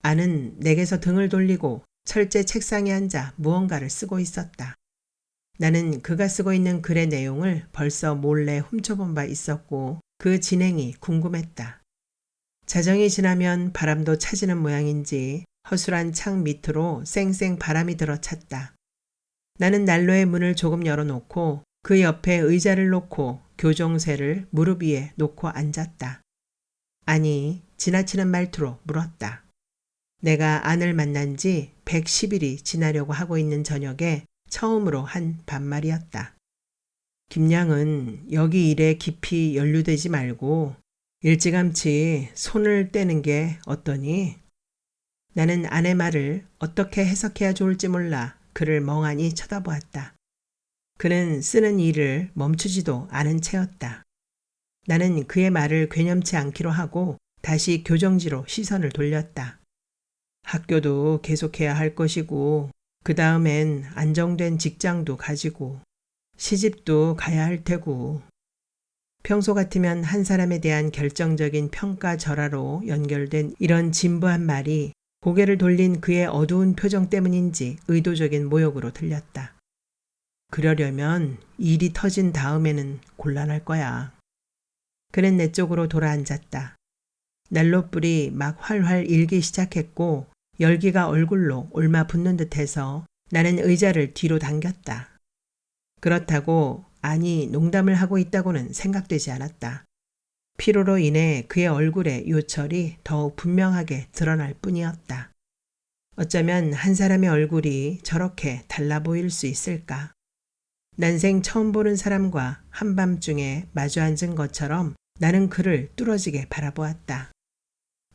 안은 내게서 등을 돌리고 철제 책상에 앉아 무언가를 쓰고 있었다. 나는 그가 쓰고 있는 글의 내용을 벌써 몰래 훔쳐본 바 있었고 그 진행이 궁금했다. 자정이 지나면 바람도 차지는 모양인지 허술한 창 밑으로 쌩쌩 바람이 들어찼다. 나는 난로의 문을 조금 열어놓고 그 옆에 의자를 놓고 교정쇠를 무릎 위에 놓고 앉았다. 아니, 지나치는 말투로 물었다. 내가 안을 만난 지 110일이 지나려고 하고 있는 저녁에 처음으로 한 반말이었다. 김양은 여기 일에 깊이 연루되지 말고 일찌감치 손을 떼는 게 어떠니? 나는 아내 말을 어떻게 해석해야 좋을지 몰라 그를 멍하니 쳐다보았다. 그는 쓰는 일을 멈추지도 않은 채였다. 나는 그의 말을 괴념치 않기로 하고 다시 교정지로 시선을 돌렸다. 학교도 계속해야 할 것이고 그 다음엔 안정된 직장도 가지고 시집도 가야 할 테고, 평소 같으면 한 사람에 대한 결정적인 평가절하로 연결된 이런 진부한 말이 고개를 돌린 그의 어두운 표정 때문인지 의도적인 모욕으로 들렸다. 그러려면 일이 터진 다음에는 곤란할 거야. 그는 내 쪽으로 돌아앉았다. 난로불이 막 활활 일기 시작했고 열기가 얼굴로 옮아 붙는 듯해서 나는 의자를 뒤로 당겼다. 그렇다고 아니 농담을 하고 있다고는 생각되지 않았다. 피로로 인해 그의 얼굴의 요철이 더욱 분명하게 드러날 뿐이었다. 어쩌면 한 사람의 얼굴이 저렇게 달라 보일 수 있을까? 난생 처음 보는 사람과 한밤중에 마주 앉은 것처럼 나는 그를 뚫어지게 바라보았다.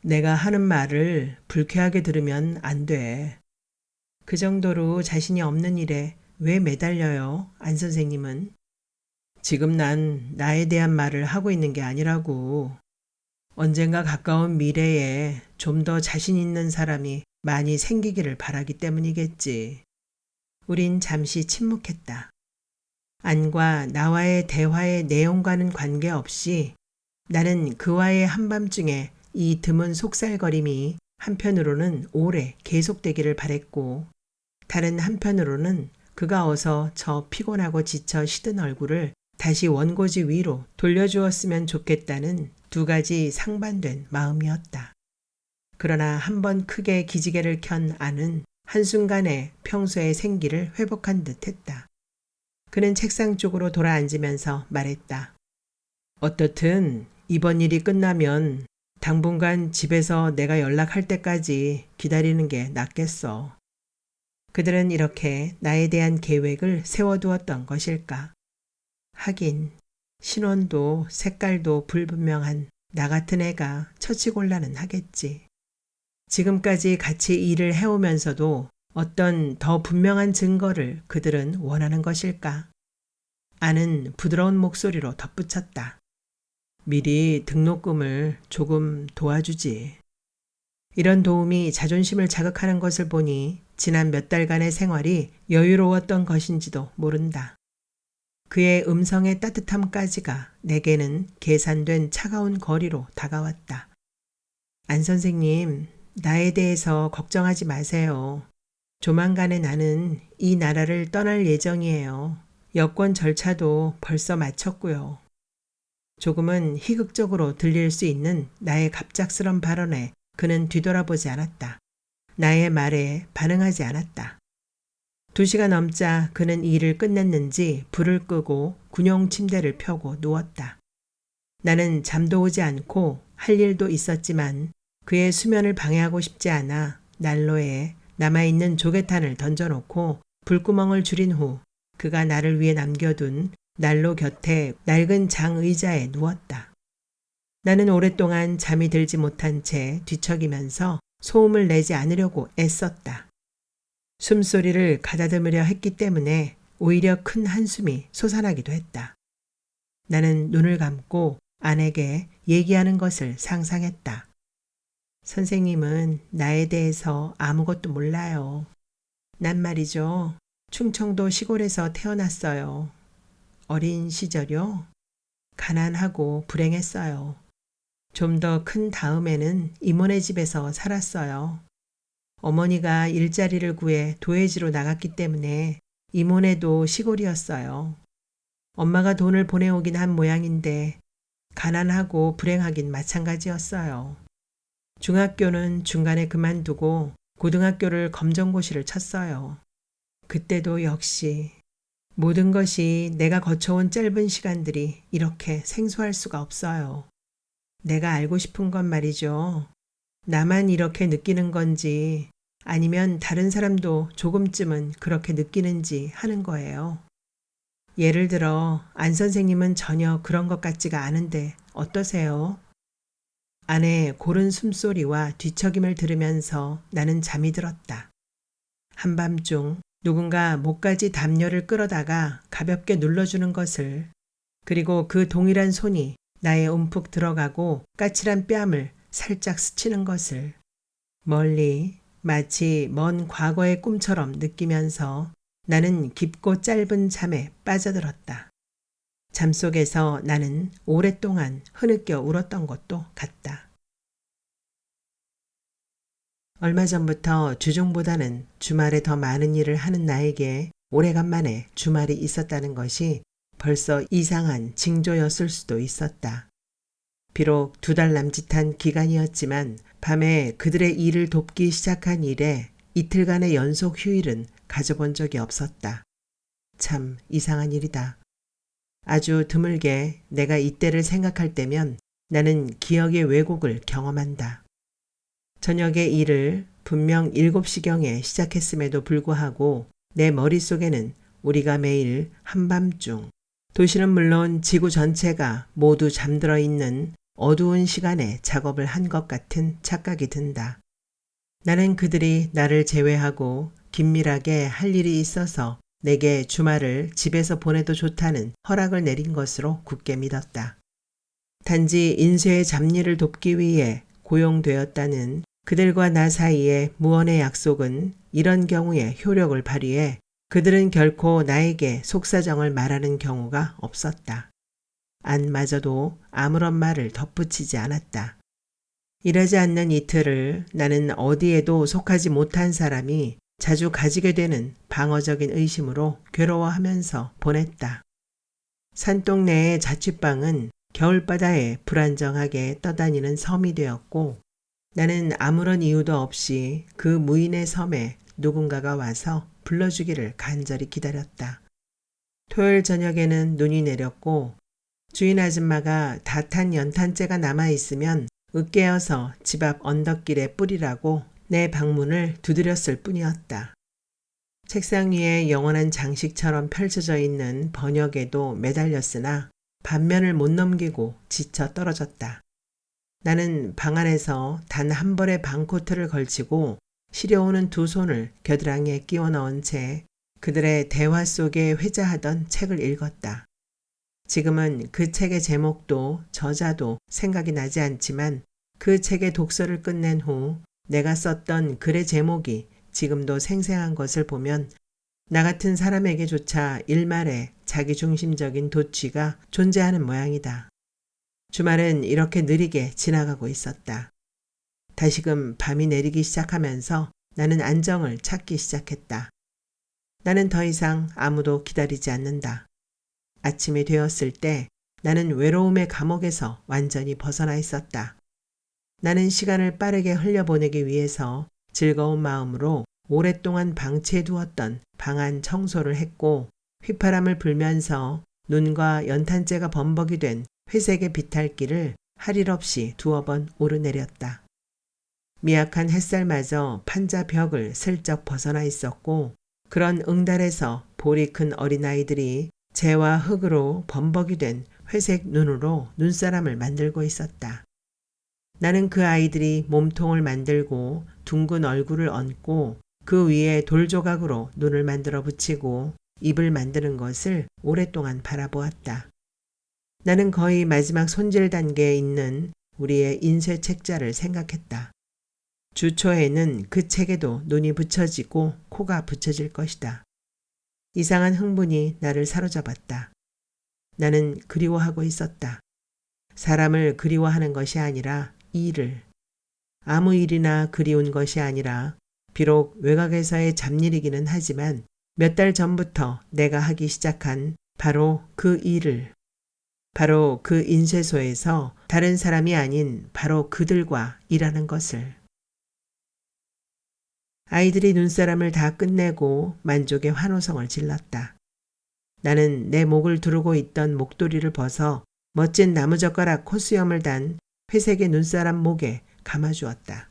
내가 하는 말을 불쾌하게 들으면 안 돼. 그 정도로 자신이 없는 일에 왜 매달려요, 안 선생님은? 지금 난 나에 대한 말을 하고 있는 게 아니라고. 언젠가 가까운 미래에 좀 더 자신 있는 사람이 많이 생기기를 바라기 때문이겠지. 우린 잠시 침묵했다. 안과 나와의 대화의 내용과는 관계없이 나는 그와의 한밤중에 이 드문 속살거림이 한편으로는 오래 계속되기를 바랬고 다른 한편으로는 그가 어서 저 피곤하고 지쳐 시든 얼굴을 다시 원고지 위로 돌려주었으면 좋겠다는 두 가지 상반된 마음이었다. 그러나 한번 크게 기지개를 켠 안은 한순간에 평소의 생기를 회복한 듯 했다. 그는 책상 쪽으로 돌아앉으면서 말했다. 어떻든 이번 일이 끝나면 당분간 집에서 내가 연락할 때까지 기다리는 게 낫겠어. 그들은 이렇게 나에 대한 계획을 세워두었던 것일까? 하긴 신원도 색깔도 불분명한 나 같은 애가 처치곤란은 하겠지. 지금까지 같이 일을 해오면서도 어떤 더 분명한 증거를 그들은 원하는 것일까? 아는 부드러운 목소리로 덧붙였다. 미리 등록금을 조금 도와주지. 이런 도움이 자존심을 자극하는 것을 보니 지난 몇 달간의 생활이 여유로웠던 것인지도 모른다. 그의 음성의 따뜻함까지가 내게는 계산된 차가운 거리로 다가왔다. 안 선생님, 나에 대해서 걱정하지 마세요. 조만간에 나는 이 나라를 떠날 예정이에요. 여권 절차도 벌써 마쳤고요. 조금은 희극적으로 들릴 수 있는 나의 갑작스런 발언에 그는 뒤돌아보지 않았다. 나의 말에 반응하지 않았다. 2시가 넘자 그는 일을 끝냈는지 불을 끄고 군용 침대를 펴고 누웠다. 나는 잠도 오지 않고 할 일도 있었지만 그의 수면을 방해하고 싶지 않아 난로에 남아있는 조개탄을 던져놓고 불구멍을 줄인 후 그가 나를 위해 남겨둔 난로 곁에 낡은 장의자에 누웠다. 나는 오랫동안 잠이 들지 못한 채 뒤척이면서 소음을 내지 않으려고 애썼다. 숨소리를 가다듬으려 했기 때문에 오히려 큰 한숨이 솟아나기도 했다. 나는 눈을 감고 아내에게 얘기하는 것을 상상했다. 선생님은 나에 대해서 아무것도 몰라요. 난 말이죠. 충청도 시골에서 태어났어요. 어린 시절요? 가난하고 불행했어요. 좀 더 큰 다음에는 이모네 집에서 살았어요. 어머니가 일자리를 구해 도회지로 나갔기 때문에 이모네도 시골이었어요. 엄마가 돈을 보내오긴 한 모양인데 가난하고 불행하긴 마찬가지였어요. 중학교는 중간에 그만두고 고등학교를 검정고시를 쳤어요. 그때도 역시 모든 것이 내가 거쳐온 짧은 시간들이 이렇게 생소할 수가 없어요. 내가 알고 싶은 건 말이죠. 나만 이렇게 느끼는 건지 아니면 다른 사람도 조금쯤은 그렇게 느끼는지 하는 거예요. 예를 들어 안 선생님은 전혀 그런 것 같지가 않은데 어떠세요? 아내의 고른 숨소리와 뒤척임을 들으면서 나는 잠이 들었다. 한밤중 누군가 목까지 담요를 끌어다가 가볍게 눌러주는 것을, 그리고 그 동일한 손이 나의 움푹 들어가고 까칠한 뺨을 살짝 스치는 것을 멀리 마치 먼 과거의 꿈처럼 느끼면서 나는 깊고 짧은 잠에 빠져들었다. 잠속에서 나는 오랫동안 흐느껴 울었던 것도 같다. 얼마 전부터 주중보다는 주말에 더 많은 일을 하는 나에게 오래간만에 주말이 있었다는 것이 벌써 이상한 징조였을 수도 있었다. 비록 2달 남짓한 기간이었지만 밤에 그들의 일을 돕기 시작한 이래 이틀간의 연속 휴일은 가져본 적이 없었다. 참 이상한 일이다. 아주 드물게 내가 이때를 생각할 때면 나는 기억의 왜곡을 경험한다. 저녁의 일을 분명 7시경에 시작했음에도 불구하고 내 머릿속에는 우리가 매일 한밤중, 도시는 물론 지구 전체가 모두 잠들어 있는 어두운 시간에 작업을 한 것 같은 착각이 든다. 나는 그들이 나를 제외하고 긴밀하게 할 일이 있어서 내게 주말을 집에서 보내도 좋다는 허락을 내린 것으로 굳게 믿었다. 단지 인쇄의 잡일을 돕기 위해 고용되었다는 그들과 나 사이의 무언의 약속은 이런 경우에 효력을 발휘해 그들은 결코 나에게 속사정을 말하는 경우가 없었다. 안마저도 아무런 말을 덧붙이지 않았다. 일하지 않는 이틀을 나는 어디에도 속하지 못한 사람이 자주 가지게 되는 방어적인 의심으로 괴로워하면서 보냈다. 산동네의 자취방은 겨울바다에 불안정하게 떠다니는 섬이 되었고 나는 아무런 이유도 없이 그 무인의 섬에 누군가가 와서 불러주기를 간절히 기다렸다. 토요일 저녁에는 눈이 내렸고 주인 아줌마가 다 탄 연탄재가 남아있으면 으깨어서 집 앞 언덕길에 뿌리라고 내 방문을 두드렸을 뿐이었다. 책상 위에 영원한 장식처럼 펼쳐져 있는 번역에도 매달렸으나 반면을 못 넘기고 지쳐 떨어졌다. 나는 방 안에서 단 한 벌의 방코트를 걸치고 시려오는 2 손을 겨드랑이에 끼워 넣은 채 그들의 대화 속에 회자하던 책을 읽었다. 지금은 그 책의 제목도 저자도 생각이 나지 않지만 그 책의 독서를 끝낸 후 내가 썼던 글의 제목이 지금도 생생한 것을 보면 나 같은 사람에게조차 일말의 자기중심적인 도취가 존재하는 모양이다. 주말은 이렇게 느리게 지나가고 있었다. 다시금 밤이 내리기 시작하면서 나는 안정을 찾기 시작했다. 나는 더 이상 아무도 기다리지 않는다. 아침이 되었을 때 나는 외로움의 감옥에서 완전히 벗어나 있었다. 나는 시간을 빠르게 흘려보내기 위해서 즐거운 마음으로 오랫동안 방치해두었던 방 안 청소를 했고 휘파람을 불면서 눈과 연탄재가 범벅이 된 회색의 비탈길을 할 일 없이 2번 오르내렸다. 미약한 햇살마저 판자 벽을 슬쩍 벗어나 있었고 그런 응달에서 볼이 큰 어린아이들이 재와 흙으로 범벅이 된 회색 눈으로 눈사람을 만들고 있었다. 나는 그 아이들이 몸통을 만들고 둥근 얼굴을 얹고 그 위에 돌조각으로 눈을 만들어 붙이고 입을 만드는 것을 오랫동안 바라보았다. 나는 거의 마지막 손질 단계에 있는 우리의 인쇄 책자를 생각했다. 주초에는 그 책에도 눈이 붙여지고 코가 붙여질 것이다. 이상한 흥분이 나를 사로잡았다. 나는 그리워하고 있었다. 사람을 그리워하는 것이 아니라 일을. 아무 일이나 그리운 것이 아니라 비록 외곽에서의 잡일이기는 하지만 몇 달 전부터 내가 하기 시작한 바로 그 일을. 바로 그 인쇄소에서 다른 사람이 아닌 바로 그들과 일하는 것을. 아이들이 눈사람을 다 끝내고 만족의 환호성을 질렀다. 나는 내 목을 두르고 있던 목도리를 벗어 멋진 나무젓가락 콧수염을 단 회색의 눈사람 목에 감아주었다.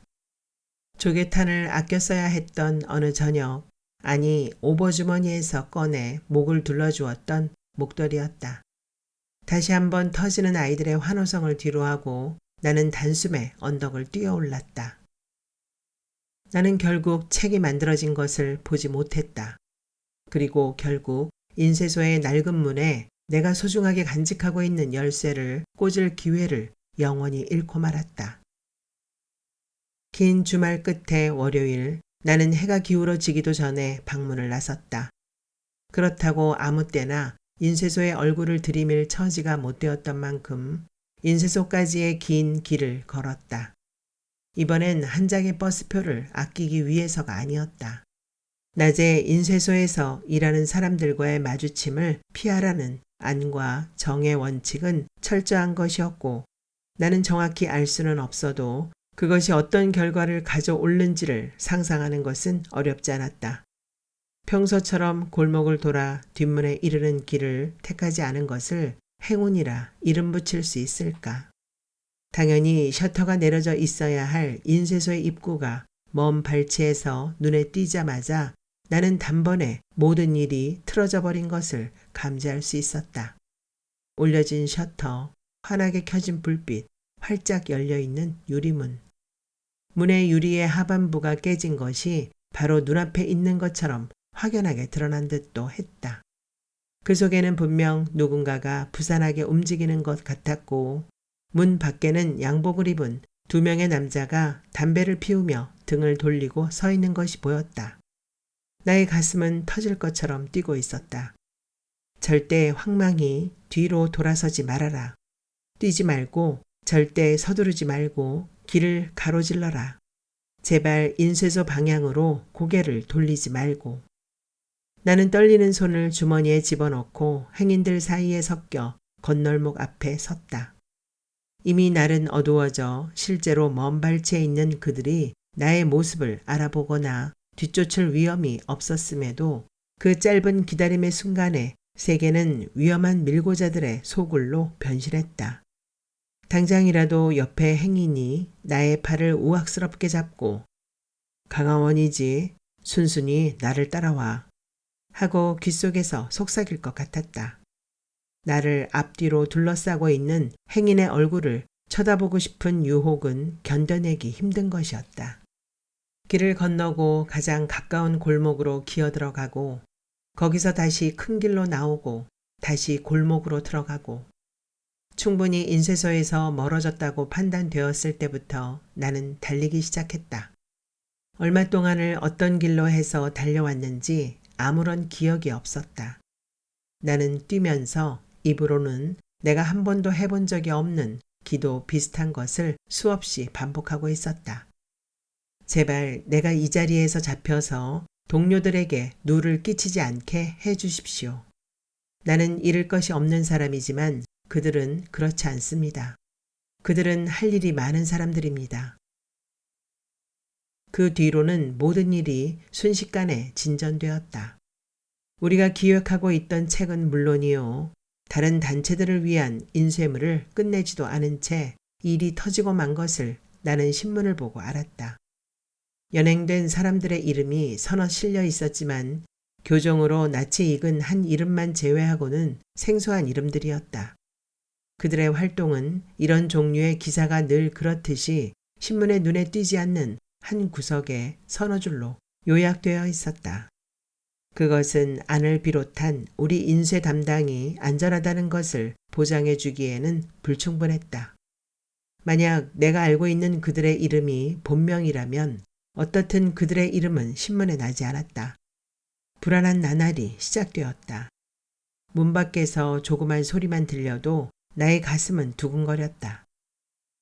조개탄을 아껴 써야 했던 어느 저녁, 아니 오버주머니에서 꺼내 목을 둘러주었던 목도리였다. 다시 한번 터지는 아이들의 환호성을 뒤로하고 나는 단숨에 언덕을 뛰어올랐다. 나는 결국 책이 만들어진 것을 보지 못했다. 그리고 결국 인쇄소의 낡은 문에 내가 소중하게 간직하고 있는 열쇠를 꽂을 기회를 영원히 잃고 말았다. 긴 주말 끝의 월요일, 나는 해가 기울어지기도 전에 방문을 나섰다. 그렇다고 아무 때나 인쇄소에 얼굴을 들이밀 처지가 못 되었던 만큼 인쇄소까지의 긴 길을 걸었다. 이번엔 한 장의 버스표를 아끼기 위해서가 아니었다. 낮에 인쇄소에서 일하는 사람들과의 마주침을 피하라는 안과 정의 원칙은 철저한 것이었고 나는 정확히 알 수는 없어도 그것이 어떤 결과를 가져올는지를 상상하는 것은 어렵지 않았다. 평소처럼 골목을 돌아 뒷문에 이르는 길을 택하지 않은 것을 행운이라 이름 붙일 수 있을까? 당연히 셔터가 내려져 있어야 할 인쇄소의 입구가 먼 발치에서 눈에 띄자마자 나는 단번에 모든 일이 틀어져 버린 것을 감지할 수 있었다. 올려진 셔터, 환하게 켜진 불빛, 활짝 열려있는 유리문. 문의 유리의 하반부가 깨진 것이 바로 눈앞에 있는 것처럼 확연하게 드러난 듯도 했다. 그 속에는 분명 누군가가 부산하게 움직이는 것 같았고 문 밖에는 양복을 입은 2명의 남자가 담배를 피우며 등을 돌리고 서 있는 것이 보였다. 나의 가슴은 터질 것처럼 뛰고 있었다. 절대 황망히 뒤로 돌아서지 말아라. 뛰지 말고 절대 서두르지 말고 길을 가로질러라. 제발 인쇄소 방향으로 고개를 돌리지 말고. 나는 떨리는 손을 주머니에 집어넣고 행인들 사이에 섞여 건널목 앞에 섰다. 이미 날은 어두워져 실제로 먼 발치에 있는 그들이 나의 모습을 알아보거나 뒤쫓을 위험이 없었음에도 그 짧은 기다림의 순간에 세계는 위험한 밀고자들의 소굴로 변신했다. 당장이라도 옆에 행인이 나의 팔을 우악스럽게 잡고 강하원이지 순순히 나를 따라와 하고 귓속에서 속삭일 것 같았다. 나를 앞뒤로 둘러싸고 있는 행인의 얼굴을 쳐다보고 싶은 유혹은 견뎌내기 힘든 것이었다. 길을 건너고 가장 가까운 골목으로 기어들어가고 거기서 다시 큰 길로 나오고 다시 골목으로 들어가고 충분히 인쇄소에서 멀어졌다고 판단되었을 때부터 나는 달리기 시작했다. 얼마 동안을 어떤 길로 해서 달려왔는지 아무런 기억이 없었다. 나는 뛰면서 입으로는 내가 한 번도 해본 적이 없는 기도 비슷한 것을 수없이 반복하고 있었다. 제발 내가 이 자리에서 잡혀서 동료들에게 누를 끼치지 않게 해 주십시오. 나는 잃을 것이 없는 사람이지만 그들은 그렇지 않습니다. 그들은 할 일이 많은 사람들입니다. 그 뒤로는 모든 일이 순식간에 진전되었다. 우리가 기획하고 있던 책은 물론이요. 다른 단체들을 위한 인쇄물을 끝내지도 않은 채 일이 터지고 만 것을 나는 신문을 보고 알았다. 연행된 사람들의 이름이 서너 실려 있었지만 교정으로 낯이 익은 한 이름만 제외하고는 생소한 이름들이었다. 그들의 활동은 이런 종류의 기사가 늘 그렇듯이 신문에 눈에 띄지 않는 한 구석에 서너 줄로 요약되어 있었다. 그것은 안을 비롯한 우리 인쇄 담당이 안전하다는 것을 보장해 주기에는 불충분했다. 만약 내가 알고 있는 그들의 이름이 본명이라면 어떻든 그들의 이름은 신문에 나지 않았다. 불안한 나날이 시작되었다. 문 밖에서 조그만 소리만 들려도 나의 가슴은 두근거렸다.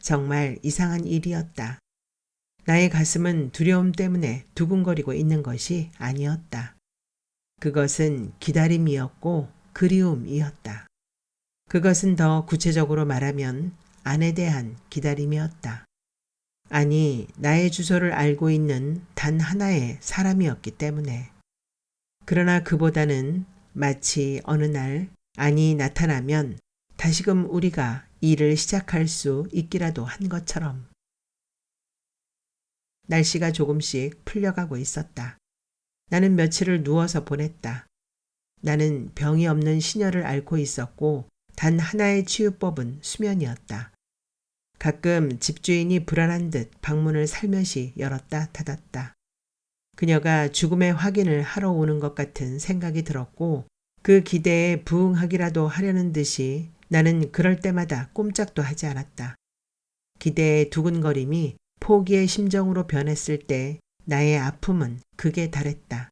정말 이상한 일이었다. 나의 가슴은 두려움 때문에 두근거리고 있는 것이 아니었다. 그것은 기다림이었고 그리움이었다. 그것은 더 구체적으로 말하면 안에 대한 기다림이었다. 아니, 나의 주소를 알고 있는 단 하나의 사람이었기 때문에. 그러나 그보다는 마치 어느 날 안이 나타나면 다시금 우리가 일을 시작할 수 있기라도 한 것처럼. 날씨가 조금씩 풀려가고 있었다. 나는 며칠을 누워서 보냈다. 나는 병이 없는 신혈을 앓고 있었고 단 하나의 치유법은 수면이었다. 가끔 집주인이 불안한 듯 방문을 살며시 열었다 닫았다. 그녀가 죽음의 확인을 하러 오는 것 같은 생각이 들었고 그 기대에 부응하기라도 하려는 듯이 나는 그럴 때마다 꼼짝도 하지 않았다. 기대의 두근거림이 포기의 심정으로 변했을 때 나의 아픔은 극에 달했다.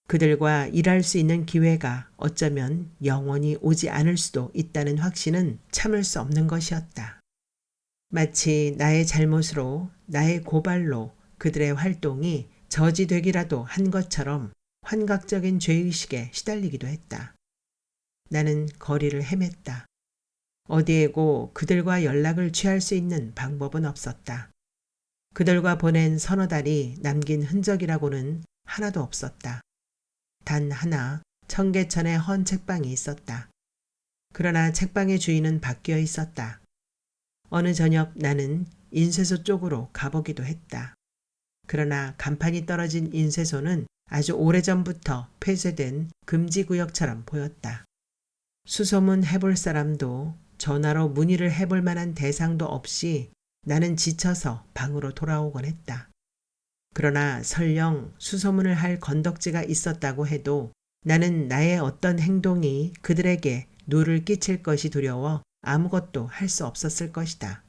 그들과 일할 수 있는 기회가 어쩌면 영원히 오지 않을 수도 있다는 확신은 참을 수 없는 것이었다. 마치 나의 잘못으로, 나의 고발로 그들의 활동이 저지되기라도 한 것처럼 환각적인 죄의식에 시달리기도 했다. 나는 거리를 헤맸다. 어디에고 그들과 연락을 취할 수 있는 방법은 없었다. 그들과 보낸 서너 달이 남긴 흔적이라고는 하나도 없었다. 단 하나 청계천에 헌 책방이 있었다. 그러나 책방의 주인은 바뀌어 있었다. 어느 저녁 나는 인쇄소 쪽으로 가보기도 했다. 그러나 간판이 떨어진 인쇄소는 아주 오래전부터 폐쇄된 금지구역처럼 보였다. 수소문 해볼 사람도 전화로 문의를 해볼 만한 대상도 없이 나는 지쳐서 방으로 돌아오곤 했다. 그러나 설령 수소문을 할 건덕지가 있었다고 해도 나는 나의 어떤 행동이 그들에게 누를 끼칠 것이 두려워 아무것도 할 수 없었을 것이다.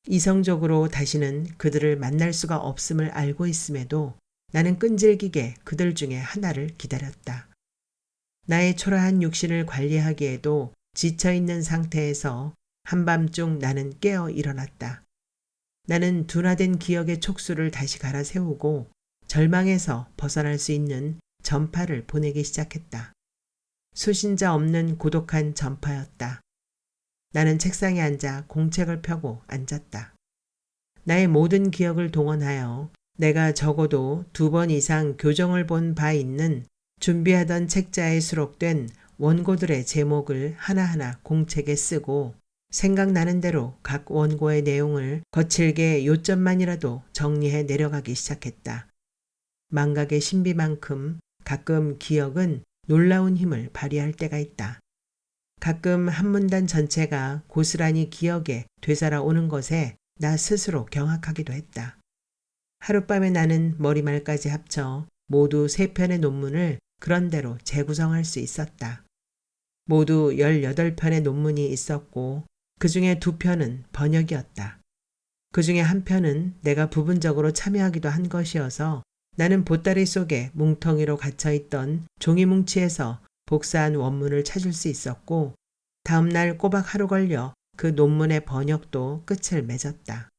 이성적으로 다시는 그들을 만날 수가 없음을 알고 있음에도 나는 끈질기게 그들 중에 하나를 기다렸다. 나의 초라한 육신을 관리하기에도 지쳐있는 상태에서 한밤중 나는 깨어 일어났다. 나는 둔화된 기억의 촉수를 다시 갈아 세우고 절망에서 벗어날 수 있는 전파를 보내기 시작했다. 수신자 없는 고독한 전파였다. 나는 책상에 앉아 공책을 펴고 앉았다. 나의 모든 기억을 동원하여 내가 적어도 2번 이상 교정을 본 바 있는 준비하던 책자에 수록된 원고들의 제목을 하나하나 공책에 쓰고 생각나는 대로 각 원고의 내용을 거칠게 요점만이라도 정리해 내려가기 시작했다. 망각의 신비만큼 가끔 기억은 놀라운 힘을 발휘할 때가 있다. 가끔 한 문단 전체가 고스란히 기억에 되살아오는 것에 나 스스로 경악하기도 했다. 하룻밤에 나는 머리말까지 합쳐 모두 3편의 논문을 그런대로 재구성할 수 있었다. 모두 18편의 논문이 있었고 그 중에 2편은 번역이었다. 그 중에 1편은 내가 부분적으로 참여하기도 한 것이어서 나는 보따리 속에 뭉텅이로 갇혀있던 종이뭉치에서 복사한 원문을 찾을 수 있었고 다음날 꼬박 하루 걸려 그 논문의 번역도 끝을 맺었다.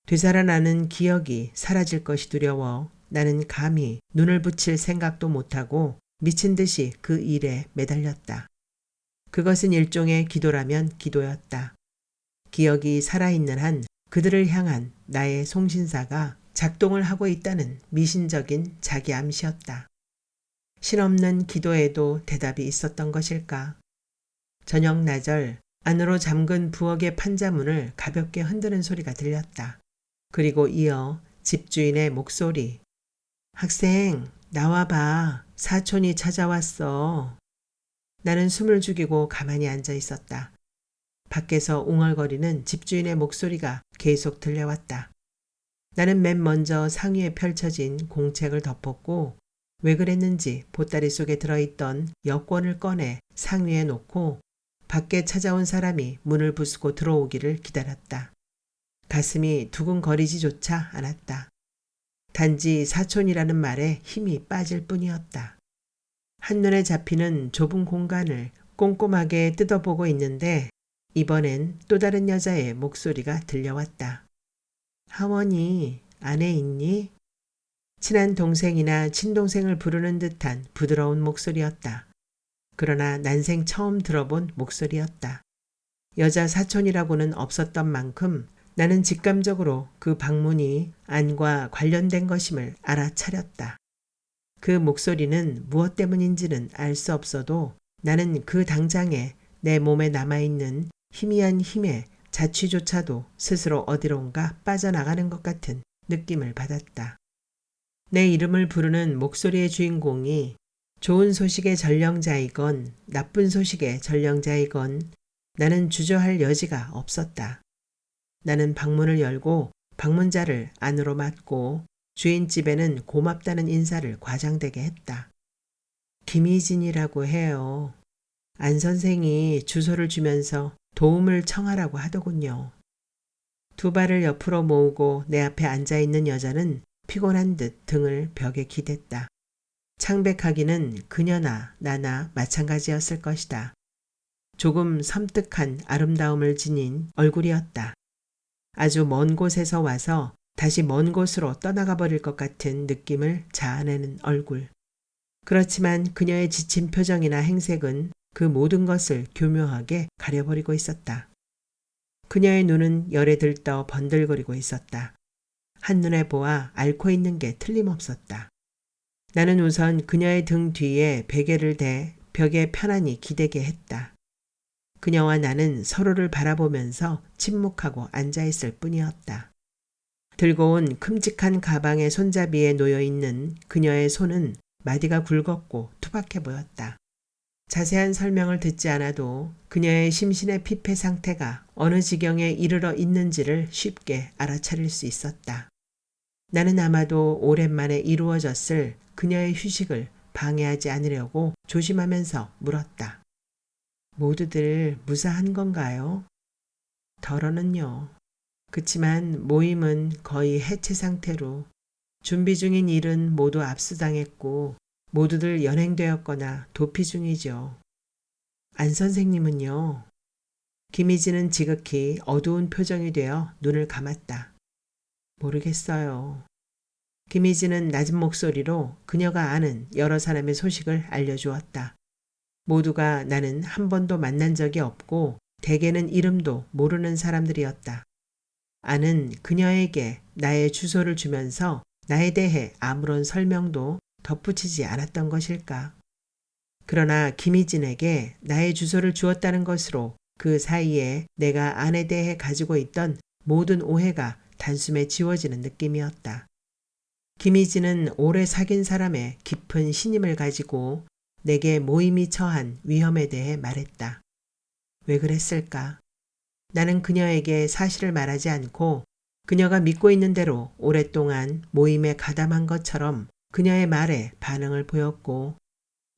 되살아나는 기억이 사라질 것이 두려워 나는 감히 눈을 붙일 생각도 못하고 미친 듯이 그 일에 매달렸다. 그것은 일종의 기도라면 기도였다. 기억이 살아있는 한 그들을 향한 나의 송신사가 작동을 하고 있다는 미신적인 자기 암시였다. 신없는 기도에도 대답이 있었던 것일까? 저녁 나절 안으로 잠근 부엌의 판자문을 가볍게 흔드는 소리가 들렸다. 그리고 이어 집주인의 목소리. 학생, 나와봐. 사촌이 찾아왔어. 나는 숨을 죽이고 가만히 앉아 있었다. 밖에서 웅얼거리는 집주인의 목소리가 계속 들려왔다. 나는 맨 먼저 상위에 펼쳐진 공책을 덮었고 왜 그랬는지 보따리 속에 들어있던 여권을 꺼내 상위에 놓고 밖에 찾아온 사람이 문을 부수고 들어오기를 기다렸다. 가슴이 두근거리지조차 않았다. 단지 사촌이라는 말에 힘이 빠질 뿐이었다. 한눈에 잡히는 좁은 공간을 꼼꼼하게 뜯어보고 있는데 이번엔 또 다른 여자의 목소리가 들려왔다. 하원이 안에 있니? 친한 동생이나 친동생을 부르는 듯한 부드러운 목소리였다. 그러나 난생 처음 들어본 목소리였다. 여자 사촌이라고는 없었던 만큼 나는 직감적으로 그 방문이 안과 관련된 것임을 알아차렸다. 그 목소리는 무엇 때문인지는 알 수 없어도 나는 그 당장에 내 몸에 남아있는 희미한 힘의 자취조차도 스스로 어디론가 빠져나가는 것 같은 느낌을 받았다. 내 이름을 부르는 목소리의 주인공이 좋은 소식의 전령자이건 나쁜 소식의 전령자이건 나는 주저할 여지가 없었다. 나는 방문을 열고 방문자를 안으로 맞고 주인집에는 고맙다는 인사를 과장되게 했다. 김희진이라고 해요. 안 선생이 주소를 주면서 도움을 청하라고 하더군요. 두 발을 옆으로 모으고 내 앞에 앉아있는 여자는 피곤한 듯 등을 벽에 기댔다. 창백하기는 그녀나 나나 마찬가지였을 것이다. 조금 섬뜩한 아름다움을 지닌 얼굴이었다. 아주 먼 곳에서 와서 다시 먼 곳으로 떠나가 버릴 것 같은 느낌을 자아내는 얼굴. 그렇지만 그녀의 지친 표정이나 행색은 그 모든 것을 교묘하게 가려버리고 있었다. 그녀의 눈은 열에 들떠 번들거리고 있었다. 한눈에 보아 앓고 있는 게 틀림없었다. 나는 우선 그녀의 등 뒤에 베개를 대 벽에 편안히 기대게 했다. 그녀와 나는 서로를 바라보면서 침묵하고 앉아있을 뿐이었다. 들고 온 큼직한 가방의 손잡이에 놓여있는 그녀의 손은 마디가 굵었고 투박해 보였다. 자세한 설명을 듣지 않아도 그녀의 심신의 피폐 상태가 어느 지경에 이르러 있는지를 쉽게 알아차릴 수 있었다. 나는 아마도 오랜만에 이루어졌을 그녀의 휴식을 방해하지 않으려고 조심하면서 물었다. 모두들 무사한 건가요? 덜어는요. 그치만 모임은 거의 해체 상태로 준비 중인 일은 모두 압수당했고 모두들 연행되었거나 도피 중이죠. 안 선생님은요? 김희진은 지극히 어두운 표정이 되어 눈을 감았다. 모르겠어요. 김희진은 낮은 목소리로 그녀가 아는 여러 사람의 소식을 알려주었다. 모두가 나는 한 번도 만난 적이 없고 대개는 이름도 모르는 사람들이었다. 아는 그녀에게 나의 주소를 주면서 나에 대해 아무런 설명도 덧붙이지 않았던 것일까. 그러나 김희진에게 나의 주소를 주었다는 것으로 그 사이에 내가 안에 대해 가지고 있던 모든 오해가 단숨에 지워지는 느낌이었다. 김희진은 오래 사귄 사람의 깊은 신임을 가지고 내게 모임이 처한 위험에 대해 말했다. 왜 그랬을까? 나는 그녀에게 사실을 말하지 않고 그녀가 믿고 있는 대로 오랫동안 모임에 가담한 것처럼 그녀의 말에 반응을 보였고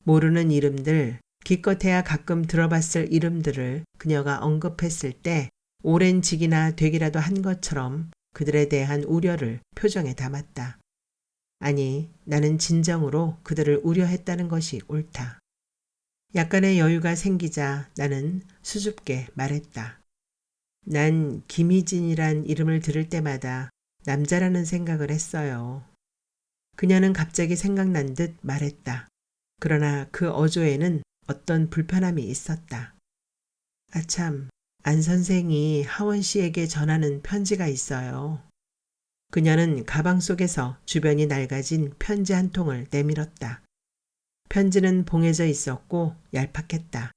모르는 이름들, 기껏해야 가끔 들어봤을 이름들을 그녀가 언급했을 때 오랜 직이나 되기라도 한 것처럼 그들에 대한 우려를 표정에 담았다. 아니, 나는 진정으로 그들을 우려했다는 것이 옳다. 약간의 여유가 생기자 나는 수줍게 말했다. 난 김희진이란 이름을 들을 때마다 남자라는 생각을 했어요. 그녀는 갑자기 생각난 듯 말했다. 그러나 그 어조에는 어떤 불편함이 있었다. 아참, 안 선생이 하원 씨에게 전하는 편지가 있어요. 그녀는 가방 속에서 주변이 낡아진 편지 한 통을 내밀었다. 편지는 봉해져 있었고 얄팍했다.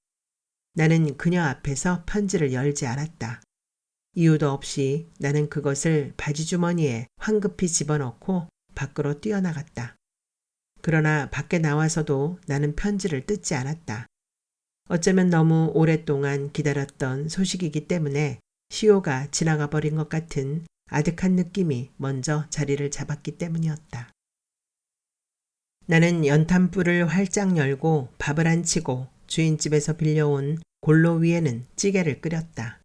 나는 그녀 앞에서 편지를 열지 않았다. 이유도 없이 나는 그것을 바지 주머니에 황급히 집어넣고 밖으로 뛰어나갔다. 그러나 밖에 나와서도 나는 편지를 뜯지 않았다. 어쩌면 너무 오랫동안 기다렸던 소식이기 때문에 시효가 지나가 버린 것 같은 아득한 느낌이 먼저 자리를 잡았기 때문이었다. 나는 연탄불을 활짝 열고 밥을 안 치고 주인집에서 빌려온 골로 위에는 찌개를 끓였다.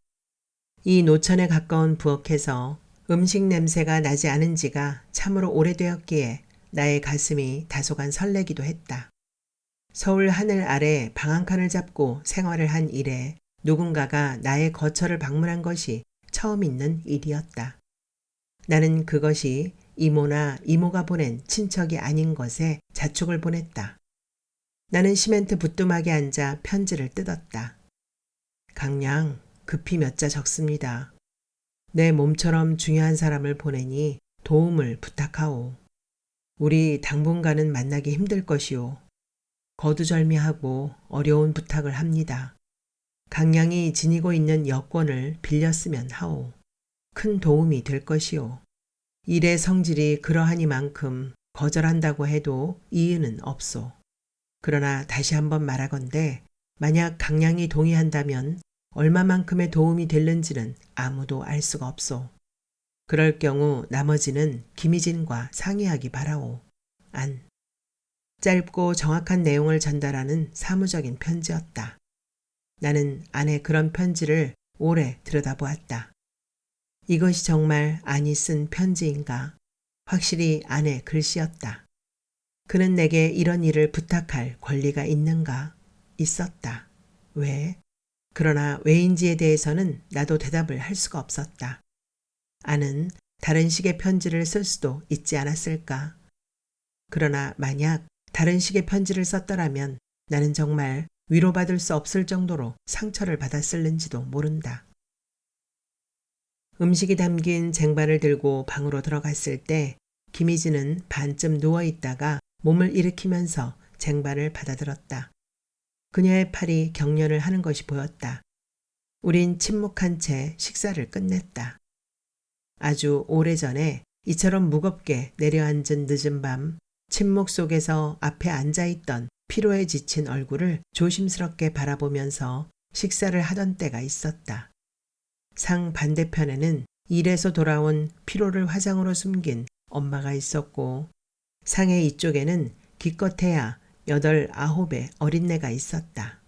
이 노천에 가까운 부엌에서 음식 냄새가 나지 않은 지가 참으로 오래되었기에 나의 가슴이 다소간 설레기도 했다. 서울 하늘 아래 방 한 칸을 잡고 생활을 한 이래 누군가가 나의 거처를 방문한 것이 처음 있는 일이었다. 나는 그것이 이모나 이모가 보낸 친척이 아닌 것에 자축을 보냈다. 나는 시멘트 부뚜막에 앉아 편지를 뜯었다. 강량, 급히 몇 자 적습니다. 내 몸처럼 중요한 사람을 보내니 도움을 부탁하오. 우리 당분간은 만나기 힘들 것이오. 거두절미하고 어려운 부탁을 합니다. 강량이 지니고 있는 여권을 빌렸으면 하오. 큰 도움이 될 것이오. 일의 성질이 그러하니만큼 거절한다고 해도 이유는 없소. 그러나 다시 한번 말하건대 만약 강량이 동의한다면 얼마만큼의 도움이 될는지는 아무도 알 수가 없소. 그럴 경우 나머지는 김희진과 상의하기 바라오. 안. 짧고 정확한 내용을 전달하는 사무적인 편지였다. 나는 안에 그런 편지를 오래 들여다보았다. 이것이 정말 안이 쓴 편지인가? 확실히 안에 글씨였다. 그는 내게 이런 일을 부탁할 권리가 있는가? 있었다. 왜? 그러나 왜인지에 대해서는 나도 대답을 할 수가 없었다. 안은 다른 식의 편지를 쓸 수도 있지 않았을까? 그러나 만약 다른 식의 편지를 썼더라면 나는 정말 위로받을 수 없을 정도로 상처를 받았을는지도 모른다. 음식이 담긴 쟁반을 들고 방으로 들어갔을 때 김희진은 반쯤 누워있다가 몸을 일으키면서 쟁반을 받아들었다. 그녀의 팔이 격려를 하는 것이 보였다. 우린 침묵한 채 식사를 끝냈다. 아주 오래전에 이처럼 무겁게 내려앉은 늦은 밤 침묵 속에서 앞에 앉아있던 피로에 지친 얼굴을 조심스럽게 바라보면서 식사를 하던 때가 있었다. 상 반대편에는 일에서 돌아온 피로를 화장으로 숨긴 엄마가 있었고 상의 이쪽에는 기껏해야 8, 9의 어린애가 있었다.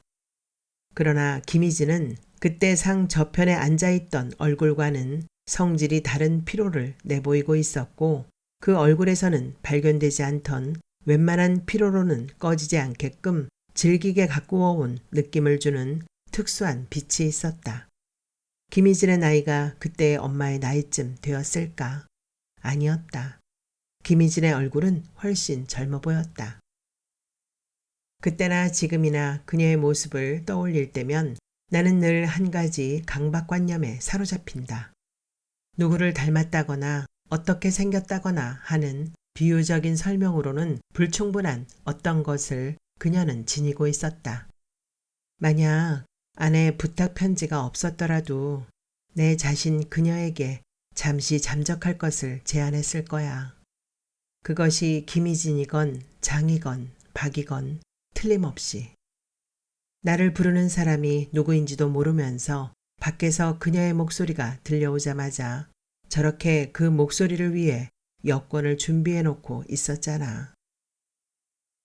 그러나 김희진은 그때 상 저편에 앉아있던 얼굴과는 성질이 다른 피로를 내보이고 있었고 그 얼굴에서는 발견되지 않던 웬만한 피로로는 꺼지지 않게끔 질기게 가꾸어온 느낌을 주는 특수한 빛이 있었다. 김희진의 나이가 그때의 엄마의 나이쯤 되었을까? 아니었다. 김희진의 얼굴은 훨씬 젊어 보였다. 그때나 지금이나 그녀의 모습을 떠올릴 때면 나는 늘 한 가지 강박관념에 사로잡힌다. 누구를 닮았다거나 어떻게 생겼다거나 하는 비유적인 설명으로는 불충분한 어떤 것을 그녀는 지니고 있었다. 만약 안에 부탁 편지가 없었더라도 내 자신 그녀에게 잠시 잠적할 것을 제안했을 거야. 그것이 김희진이건 장이건 박이건 틀림없이. 나를 부르는 사람이 누구인지도 모르면서 밖에서 그녀의 목소리가 들려오자마자 저렇게 그 목소리를 위해 여권을 준비해 놓고 있었잖아.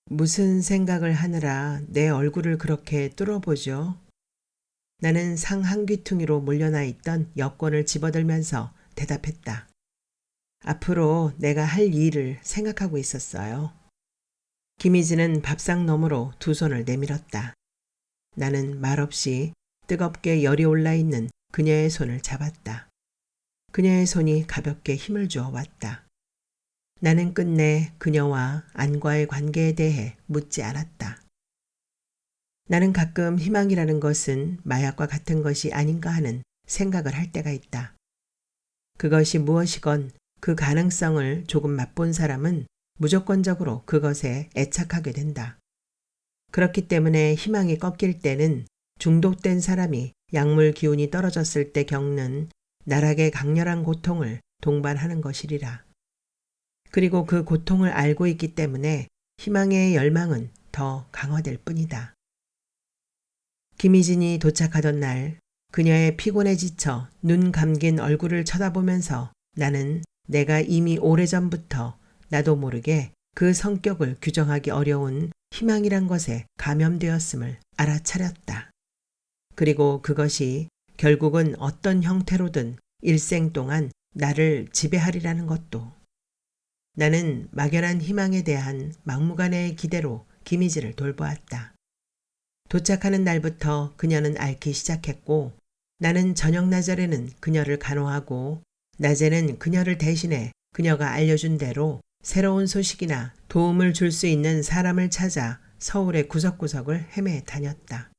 무슨 생각을 하느라 내 얼굴을 그렇게 뚫어보죠? 나는 상 한 귀퉁이로 몰려나 있던 여권을 집어들면서 대답했다. 앞으로 내가 할 일을 생각하고 있었어요. 김희진은 밥상 너머로 두 손을 내밀었다. 나는 말없이 뜨겁게 열이 올라 있는 그녀의 손을 잡았다. 그녀의 손이 가볍게 힘을 주어 왔다. 나는 끝내 그녀와 안과의 관계에 대해 묻지 않았다. 나는 가끔 희망이라는 것은 마약과 같은 것이 아닌가 하는 생각을 할 때가 있다. 그것이 무엇이건 그 가능성을 조금 맛본 사람은 무조건적으로 그것에 애착하게 된다. 그렇기 때문에 희망이 꺾일 때는 중독된 사람이 약물 기운이 떨어졌을 때 겪는 나락의 강렬한 고통을 동반하는 것이리라. 그리고 그 고통을 알고 있기 때문에 희망의 열망은 더 강화될 뿐이다. 김희진이 도착하던 날 그녀의 피곤에 지쳐 눈 감긴 얼굴을 쳐다보면서 나는 내가 이미 오래전부터 나도 모르게 그 성격을 규정하기 어려운 희망이란 것에 감염되었음을 알아차렸다. 그리고 그것이 결국은 어떤 형태로든 일생 동안 나를 지배하리라는 것도. 나는 막연한 희망에 대한 막무가내의 기대로 김희진을 돌보았다. 도착하는 날부터 그녀는 앓기 시작했고 나는 저녁나절에는 그녀를 간호하고 낮에는 그녀를 대신해 그녀가 알려준 대로 새로운 소식이나 도움을 줄 수 있는 사람을 찾아 서울의 구석구석을 헤매 다녔다.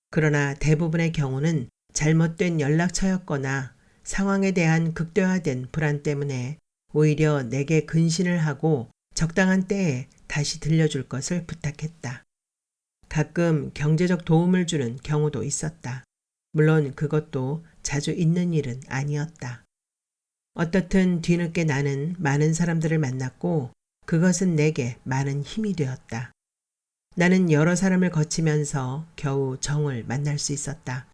그러나 대부분의 경우는 잘못된 연락처였거나 상황에 대한 극대화된 불안 때문에 오히려 내게 근신을 하고 적당한 때에 다시 들려줄 것을 부탁했다. 가끔 경제적 도움을 주는 경우도 있었다. 물론 그것도 자주 있는 일은 아니었다. 어떻든 뒤늦게 나는 많은 사람들을 만났고 그것은 내게 많은 힘이 되었다. 나는 여러 사람을 거치면서 겨우 정을 만날 수 있었다.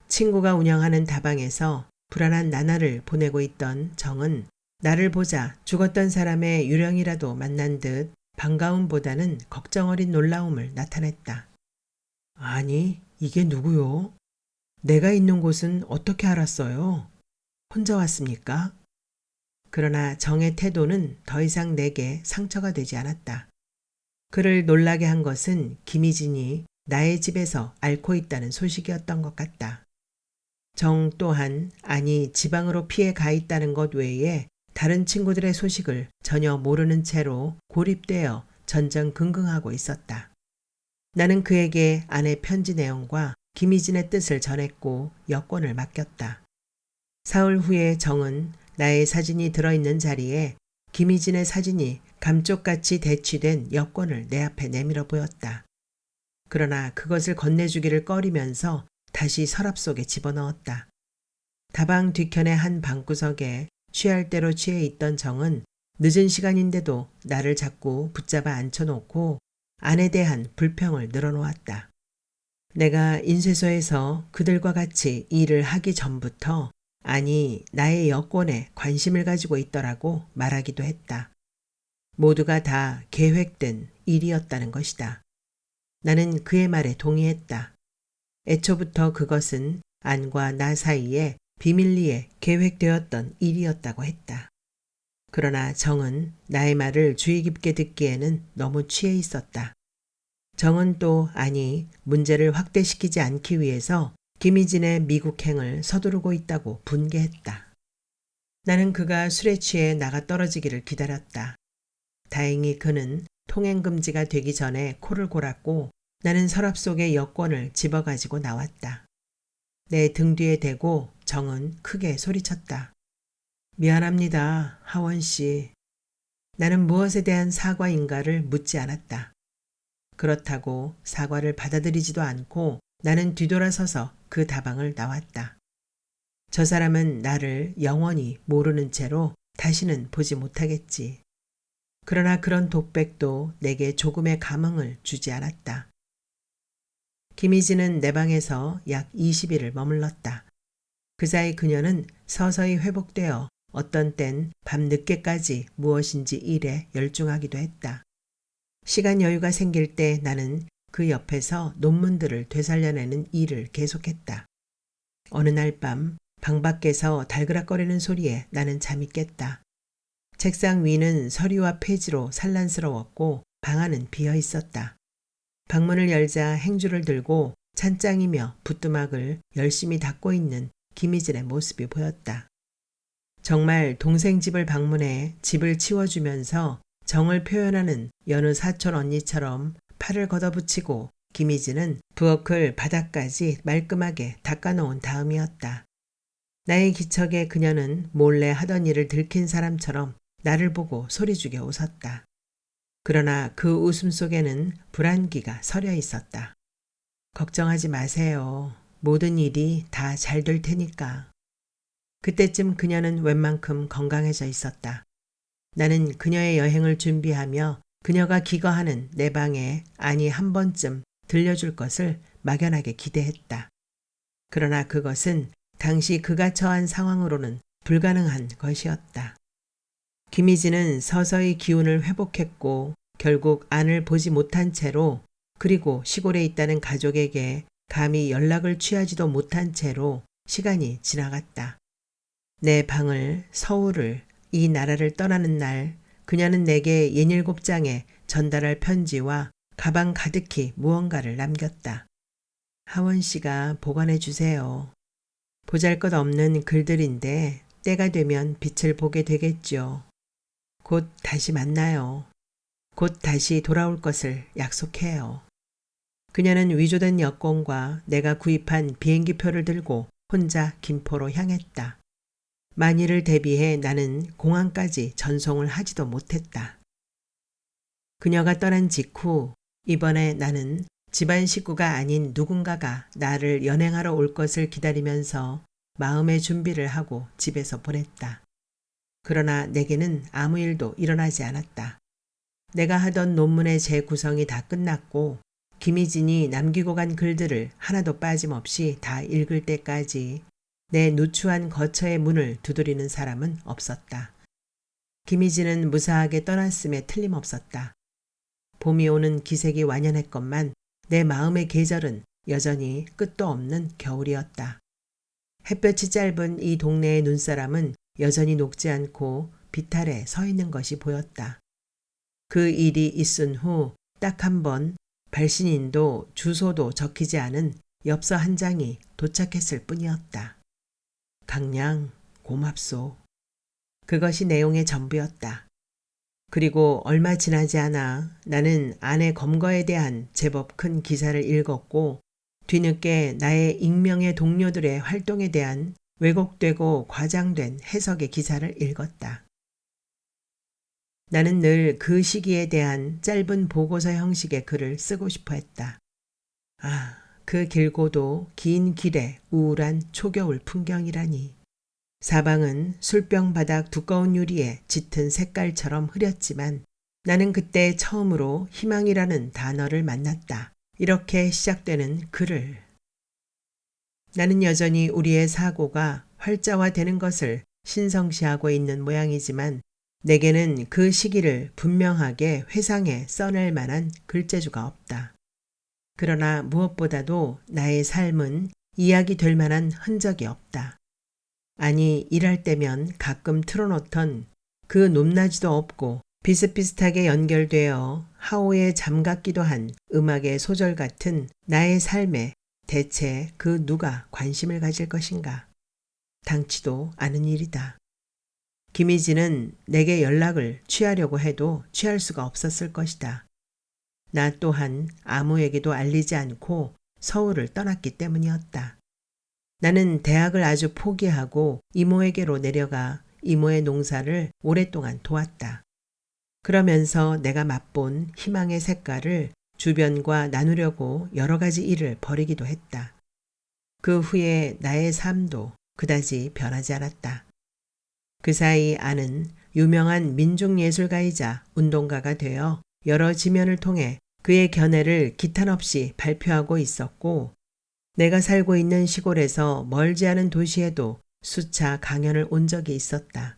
친구가 운영하는 다방에서 불안한 나날을 보내고 있던 정은 나를 보자 죽었던 사람의 유령이라도 만난 듯 반가움보다는 걱정 어린 놀라움을 나타냈다. 아니, 이게 누구요? 내가 있는 곳은 어떻게 알았어요? 혼자 왔습니까? 그러나 정의 태도는 더 이상 내게 상처가 되지 않았다. 그를 놀라게 한 것은 김희진이 나의 집에서 앓고 있다는 소식이었던 것 같다. 정 또한 아니 지방으로 피해 가 있다는 것 외에 다른 친구들의 소식을 전혀 모르는 채로 고립되어 전전긍긍하고 있었다. 나는 그에게 아내 편지 내용과 김희진의 뜻을 전했고 여권을 맡겼다. 사흘 후에 정은 나의 사진이 들어있는 자리에 김희진의 사진이 감쪽같이 대치된 여권을 내 앞에 내밀어 보였다. 그러나 그것을 건네주기를 꺼리면서 다시 서랍 속에 집어넣었다. 다방 뒤편의 한 방구석에 취할 대로 취해 있던 정은 늦은 시간인데도 나를 자꾸 붙잡아 앉혀놓고 안에 대한 불평을 늘어놓았다. 내가 인쇄소에서 그들과 같이 일을 하기 전부터 아니 나의 여권에 관심을 가지고 있더라고 말하기도 했다. 모두가 다 계획된 일이었다는 것이다. 나는 그의 말에 동의했다. 애초부터 그것은 안과 나 사이에 비밀리에 계획되었던 일이었다고 했다. 그러나 정은 나의 말을 주의 깊게 듣기에는 너무 취해 있었다. 정은 또 아니 문제를 확대시키지 않기 위해서 김희진의 미국행을 서두르고 있다고 분개했다. 나는 그가 술에 취해 나가 떨어지기를 기다렸다. 다행히 그는 통행금지가 되기 전에 코를 골았고 나는 서랍 속의 여권을 집어가지고 나왔다. 내 등 뒤에 대고 정은 크게 소리쳤다. 미안합니다, 하원 씨. 나는 무엇에 대한 사과인가를 묻지 않았다. 그렇다고 사과를 받아들이지도 않고 나는 뒤돌아서서 그 다방을 나왔다. 저 사람은 나를 영원히 모르는 채로 다시는 보지 못하겠지. 그러나 그런 독백도 내게 조금의 감흥을 주지 않았다. 김희진은 내 방에서 약 20일을 머물렀다. 그 사이 그녀는 서서히 회복되어 어떤 땐 밤늦게까지 무엇인지 일에 열중하기도 했다. 시간 여유가 생길 때 나는 그 옆에서 논문들을 되살려내는 일을 계속했다. 어느 날 밤 방 밖에서 달그락거리는 소리에 나는 잠이 깼다. 책상 위는 서류와 폐지로 산란스러웠고 방 안은 비어 있었다. 방문을 열자 행주를 들고 찬장이며 붓두막을 열심히 닦고 있는 김희진의 모습이 보였다. 정말 동생 집을 방문해 집을 치워주면서 정을 표현하는 여느 사촌 언니처럼 팔을 걷어붙이고 김희진은 부엌을 바닥까지 말끔하게 닦아놓은 다음이었다. 나의 기척에 그녀는 몰래 하던 일을 들킨 사람처럼 나를 보고 소리죽여 웃었다. 그러나 그 웃음 속에는 불안기가 서려 있었다. 걱정하지 마세요. 모든 일이 다 잘 될 테니까. 그때쯤 그녀는 웬만큼 건강해져 있었다. 나는 그녀의 여행을 준비하며 그녀가 기거하는 내 방에 아니 한 번쯤 들려줄 것을 막연하게 기대했다. 그러나 그것은 당시 그가 처한 상황으로는 불가능한 것이었다. 김희진은 서서히 기운을 회복했고 결국 안을 보지 못한 채로 그리고 시골에 있다는 가족에게 감히 연락을 취하지도 못한 채로 시간이 지나갔다. 내 방을, 서울을, 이 나라를 떠나는 날 그녀는 내게 67장의 전달할 편지와 가방 가득히 무언가를 남겼다. 하원 씨가 보관해 주세요. 보잘것없는 글들인데 때가 되면 빛을 보게 되겠죠. 곧 다시 만나요. 곧 다시 돌아올 것을 약속해요. 그녀는 위조된 여권과 내가 구입한 비행기표를 들고 혼자 김포로 향했다. 만일을 대비해 나는 공항까지 전송을 하지도 못했다. 그녀가 떠난 직후 이번에 나는 집안 식구가 아닌 누군가가 나를 연행하러 올 것을 기다리면서 마음의 준비를 하고 집에서 보냈다. 그러나 내게는 아무 일도 일어나지 않았다. 내가 하던 논문의 재구성이 다 끝났고 김희진이 남기고 간 글들을 하나도 빠짐없이 다 읽을 때까지 내 누추한 거처의 문을 두드리는 사람은 없었다. 김희진은 무사하게 떠났음에 틀림없었다. 봄이 오는 기색이 완연했건만 내 마음의 계절은 여전히 끝도 없는 겨울이었다. 햇볕이 짧은 이 동네의 눈사람은 여전히 녹지 않고 비탈에 서 있는 것이 보였다. 그 일이 있은 후 딱 한 번 발신인도 주소도 적히지 않은 엽서 한 장이 도착했을 뿐이었다. 강량, 고맙소. 그것이 내용의 전부였다. 그리고 얼마 지나지 않아 나는 아내 검거에 대한 제법 큰 기사를 읽었고 뒤늦게 나의 익명의 동료들의 활동에 대한 왜곡되고 과장된 해석의 기사를 읽었다. 나는 늘 그 시기에 대한 짧은 보고서 형식의 글을 쓰고 싶어 했다. 아, 그 길고도 긴 길의 우울한 초겨울 풍경이라니. 사방은 술병 바닥 두꺼운 유리에 짙은 색깔처럼 흐렸지만 나는 그때 처음으로 희망이라는 단어를 만났다. 이렇게 시작되는 글을. 나는 여전히 우리의 사고가 활자화되는 것을 신성시하고 있는 모양이지만 내게는 그 시기를 분명하게 회상해 써낼 만한 글재주가 없다. 그러나 무엇보다도 나의 삶은 이야기 될 만한 흔적이 없다. 아니 일할 때면 가끔 틀어놓던 그 높낮이도 없고 비슷비슷하게 연결되어 하오에 잠갔기도 한 음악의 소절 같은 나의 삶에 대체 그 누가 관심을 가질 것인가. 당치도 않은 일이다. 김희진은 내게 연락을 취하려고 해도 취할 수가 없었을 것이다. 나 또한 아무에게도 알리지 않고 서울을 떠났기 때문이었다. 나는 대학을 아주 포기하고 이모에게로 내려가 이모의 농사를 오랫동안 도왔다. 그러면서 내가 맛본 희망의 색깔을 주변과 나누려고 여러 가지 일을 벌이기도 했다. 그 후에 나의 삶도 그다지 변하지 않았다. 그 사이 아는 유명한 민중예술가이자 운동가가 되어 여러 지면을 통해 그의 견해를 기탄 없이 발표하고 있었고 내가 살고 있는 시골에서 멀지 않은 도시에도 수차 강연을 온 적이 있었다.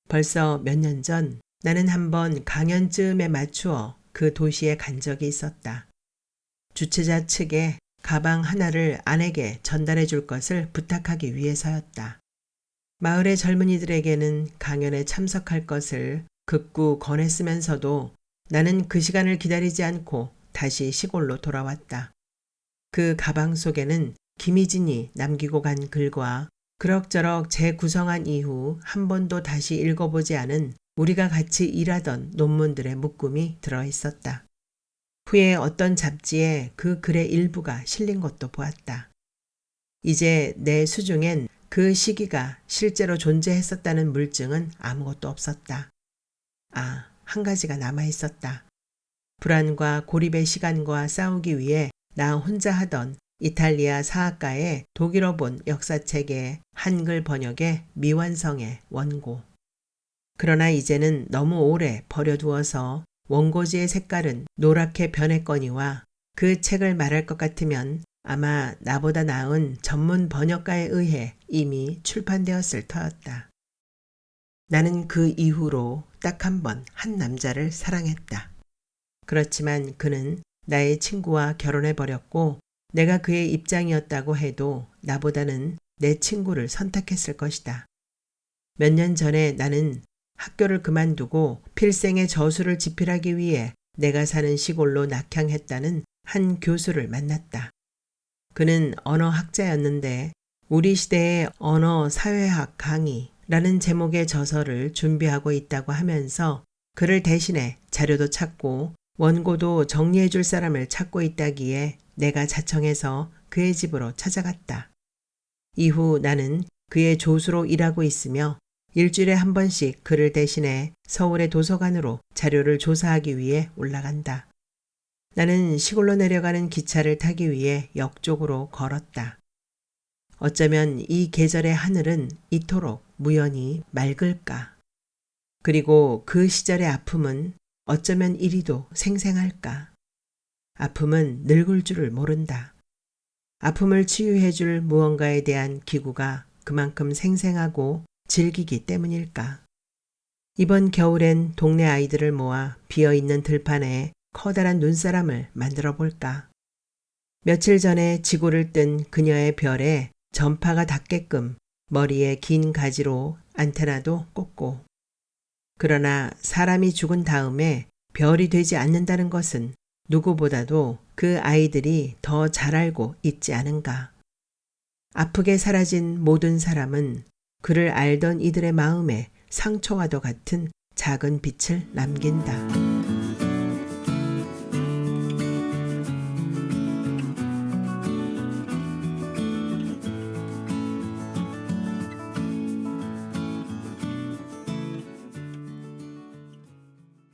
벌써 몇 년 전 나는 한번 강연쯤에 맞추어 그 도시에 간 적이 있었다. 주최자 측에 가방 하나를 아내게 전달해 줄 것을 부탁하기 위해서였다. 마을의 젊은이들에게는 강연에 참석할 것을 극구 권했으면서도 나는 그 시간을 기다리지 않고 다시 시골로 돌아왔다. 그 가방 속에는 김희진이 남기고 간 글과 그럭저럭 재구성한 이후 한 번도 다시 읽어보지 않은 우리가 같이 일하던 논문들의 묶음이 들어있었다. 후에 어떤 잡지에 그 글의 일부가 실린 것도 보았다. 이제 내 수중엔 그 시기가 실제로 존재했었다는 물증은 아무것도 없었다. 아, 한 가지가 남아있었다. 불안과 고립의 시간과 싸우기 위해 나 혼자 하던 이탈리아 사학가의 독일어 본 역사책의 한글 번역의 미완성의 원고. 그러나 이제는 너무 오래 버려두어서 원고지의 색깔은 노랗게 변했거니와 그 책을 말할 것 같으면 아마 나보다 나은 전문 번역가에 의해 이미 출판되었을 터였다. 나는 그 이후로 딱 한 번 한 남자를 사랑했다. 그렇지만 그는 나의 친구와 결혼해버렸고 내가 그의 입장이었다고 해도 나보다는 내 친구를 선택했을 것이다. 몇 년 전에 나는 학교를 그만두고 필생의 저수를 집필하기 위해 내가 사는 시골로 낙향했다는 한 교수를 만났다. 그는 언어학자였는데 우리 시대의 언어 사회학 강의라는 제목의 저서를 준비하고 있다고 하면서 그를 대신해 자료도 찾고 원고도 정리해 줄 사람을 찾고 있다기에 내가 자청해서 그의 집으로 찾아갔다. 이후 나는 그의 조수로 일하고 있으며 일주일에 한 번씩 그를 대신해 서울의 도서관으로 자료를 조사하기 위해 올라간다. 나는 시골로 내려가는 기차를 타기 위해 역 쪽으로 걸었다. 어쩌면 이 계절의 하늘은 이토록 무연히 맑을까? 그리고 그 시절의 아픔은 어쩌면 이리도 생생할까? 아픔은 늙을 줄을 모른다. 아픔을 치유해 줄 무언가에 대한 기구가 그만큼 생생하고 즐기기 때문일까? 이번 겨울엔 동네 아이들을 모아 비어있는 들판에 커다란 눈사람을 만들어 볼까? 며칠 전에 지구를 뜬 그녀의 별에 전파가 닿게끔 머리에 긴 가지로 안테나도 꽂고. 그러나 사람이 죽은 다음에 별이 되지 않는다는 것은 누구보다도 그 아이들이 더 잘 알고 있지 않은가. 아프게 사라진 모든 사람은 그를 알던 이들의 마음에 상처와도 같은 작은 빛을 남긴다.